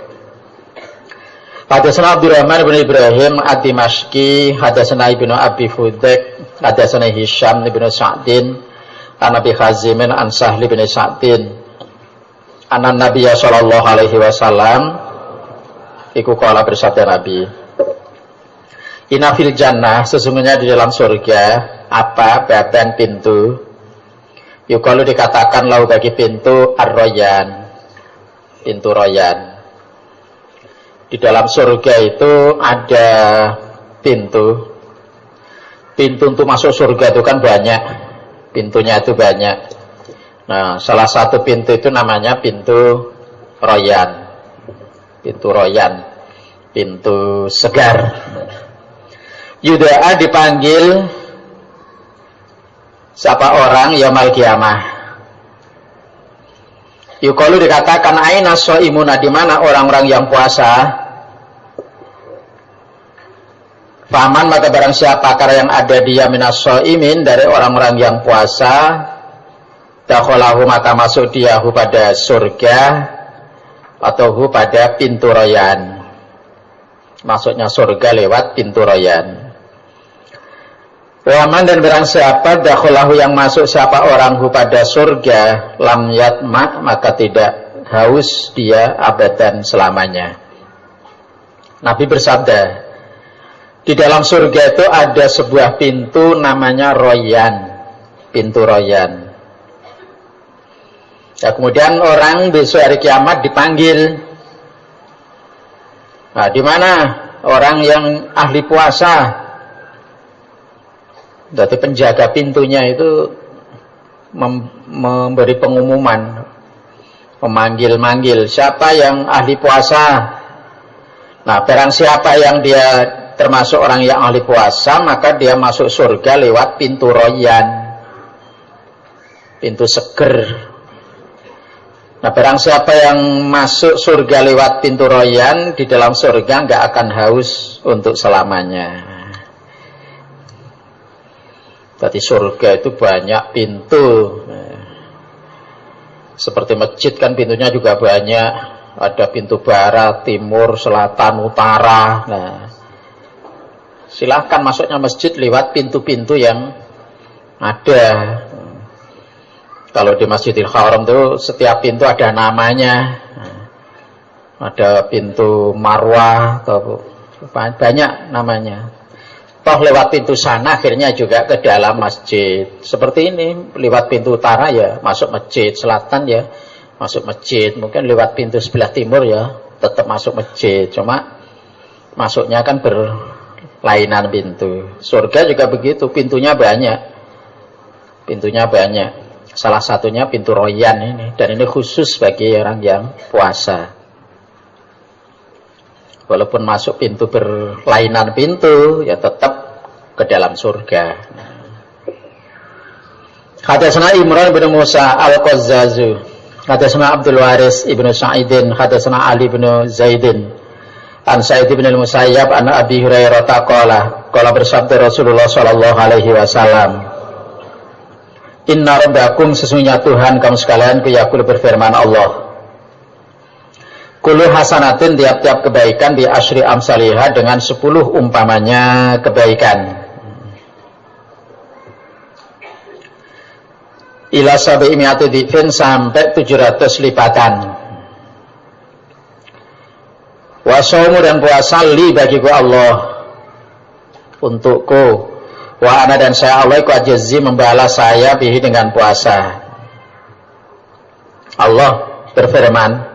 Hadatsana Abdurrahman bin Ibrahim ad-Dimashqi, hadatsana Ibnu Abi Fudaik, hadatsana Hisham bin Sa'din, an Abi Khazimin an Sahli bin Sa'din, anan Nabi sallallahu alaihi wasallam iku kala bersabda Nabi, inna fil jannah, sesungguhnya di dalam surga apa baban pintu, yukalu dikatakan lau bagi pintu ar-royan, pintu royan. Di dalam surga itu ada pintu untuk masuk surga itu kan banyak, pintunya itu banyak. Nah, salah satu pintu itu namanya pintu royan, pintu segar. Yuda'a, dipanggil siapa orang yaumul qiyamah. Yukalu dikatakan aina shaimuna, di mana orang-orang yang puasa. Faman, maka barang siapa karena yang ada dia minas shaimin, dari orang-orang yang puasa, dakhalahu, maka masuk dia hu pada surga atau hu pada pintu royan. Masuknya surga lewat pintu royan. Waman, dan barang siapa dakhalahu, yang masuk siapa orang hu pada surga, lam yatma, maka tidak haus dia abadan, selamanya. Nabi bersabda, di dalam surga itu ada sebuah pintu namanya royan, pintu royan. Ya, kemudian orang besok hari kiamat dipanggil. Nah, di mana orang yang ahli puasa? Berarti penjaga pintunya itu memberi pengumuman, memanggil-manggil siapa yang ahli puasa. Nah, barang siapa yang dia termasuk orang yang ahli puasa, maka dia masuk surga lewat pintu royan, pintu seger. Nah, barang siapa yang masuk surga lewat pintu royan, di dalam surga nggak akan haus untuk selamanya. Berarti surga itu banyak pintu. Seperti masjid kan pintunya juga banyak. Ada pintu barat, timur, selatan, utara. Nah, silahkan masuknya masjid lewat pintu-pintu yang ada. Kalau di Masjidil Haram itu setiap pintu ada namanya. Ada pintu Marwah, atau banyak namanya. Toh lewat pintu sana akhirnya juga ke dalam masjid. Seperti ini, lewat pintu utara ya masuk masjid, selatan ya masuk masjid. Mungkin lewat pintu sebelah timur ya tetap masuk masjid. Cuma masuknya kan berlainan pintu. Surga juga begitu, pintunya banyak. Pintunya banyak. Salah satunya pintu royan ini, dan ini khusus bagi orang yang puasa. Walaupun masuk pintu berlainan pintu, ya tetap ke dalam surga. Hadatsana Imran bin Musa al-Qazzazu, hadatsana Abdul Waris ibnu Sa'idin, hadatsana Ali bin Zaidin, an Sa'id bin al-Musayyab an Abi Hurairah qala bersabda Rasulullah sallallahu alaihi wasallam, Inna rabbakum, sesungguhnya Tuhan kamu sekalian, kuyakul berfirman Allah, Kulu hasanatin, tiap-tiap kebaikan di asyri amsalihah, dengan 10 umpamanya kebaikan. Ila sabi imiati difin, sampai 700 lipatan. Wasaumu, dan puasa li bagiku Allah, untukku. Wa ana, dan saya Allah iku ajzi, membalas saya bihi, dengan puasa. Allah berfirman,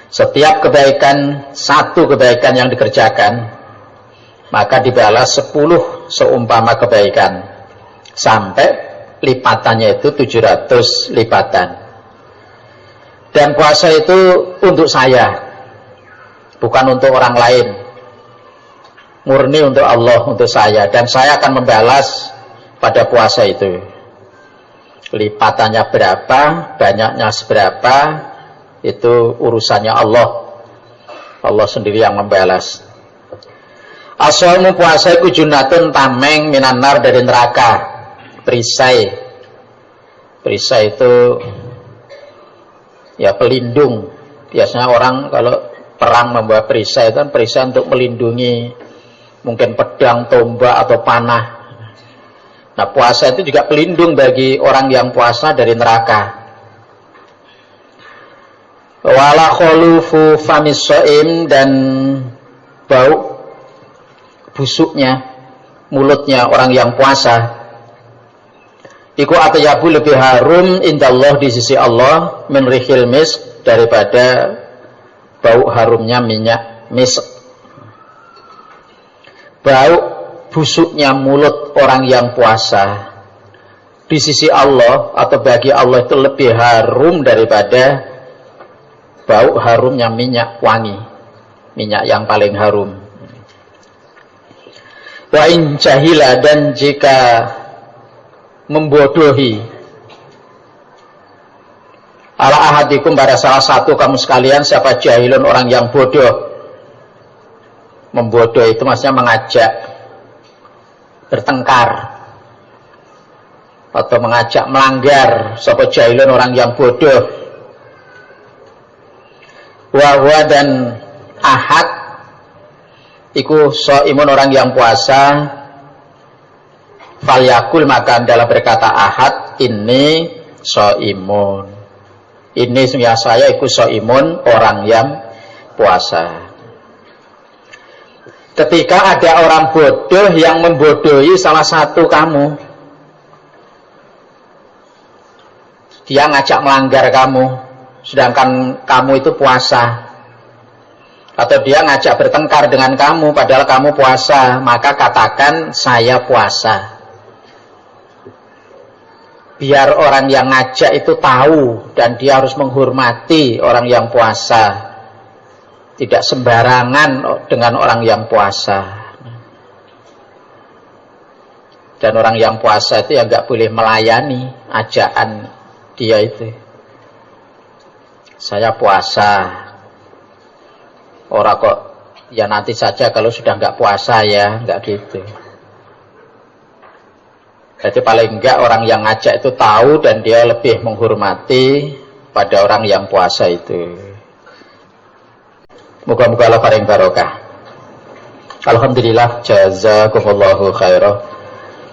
setiap kebaikan, satu kebaikan yang dikerjakan, maka dibalas 10 seumpama kebaikan, sampai lipatannya itu 700 lipatan. Dan puasa itu untuk saya, bukan untuk orang lain, murni untuk Allah, untuk saya, dan saya akan membalas pada puasa itu. Lipatannya berapa, banyaknya seberapa, itu urusannya Allah. Allah sendiri yang membalas. As-shaumu, puasa iku junnatun, tameng minanar, dari neraka, perisai. Perisai itu ya pelindung. Biasanya orang kalau perang membawa perisai, itu kan perisai untuk melindungi mungkin pedang, tombak, atau panah. Nah, puasa itu juga pelindung bagi orang yang puasa dari neraka. Wala khulufu famis shaim, dan bau busuknya mulutnya orang yang puasa iku atyabu, lebih harum indallah, di sisi Allah, min rihil misk, daripada bau harumnya minyak misk. Bau busuknya mulut orang yang puasa di sisi Allah atau bagi Allah itu lebih harum daripada bau harumnya minyak wangi, minyak yang paling harum. Wa in jahila, dan jika membodohi ala ahadikum, pada salah satu kamu sekalian, siapa jahilun, orang yang bodoh. Membodoh itu maksudnya mengajak bertengkar atau mengajak melanggar. Siapa jahilun, orang yang bodoh. Wahwa, dan ahad iku shaimun, orang yang puasa. Falyakul, maka adalah berkata ahad, ini shaimun, ini sungguh saya iku shaimun, orang yang puasa. Ketika ada orang bodoh yang membodohi salah satu kamu, dia ngajak melanggar kamu, sedangkan kamu itu puasa, atau dia ngajak bertengkar dengan kamu padahal kamu puasa, maka katakan saya puasa. Biar orang yang ngajak itu tahu, dan dia harus menghormati orang yang puasa, tidak sembarangan dengan orang yang puasa. Dan orang yang puasa itu ya nggak boleh melayani ajakan dia itu. saya puasa. Orang kok ya nanti saja kalau sudah nggak puasa ya, nggak gitu. Jadi paling enggak orang yang ngajak itu tahu dan dia lebih menghormati pada orang yang puasa itu. Moga-moga Allah paring barokah. Alhamdulillah, jazakumullahu khairah.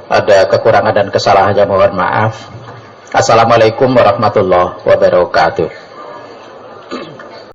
Ada kekurangan dan kesalahannya mohon maaf. Assalamualaikum warahmatullahi wabarakatuh.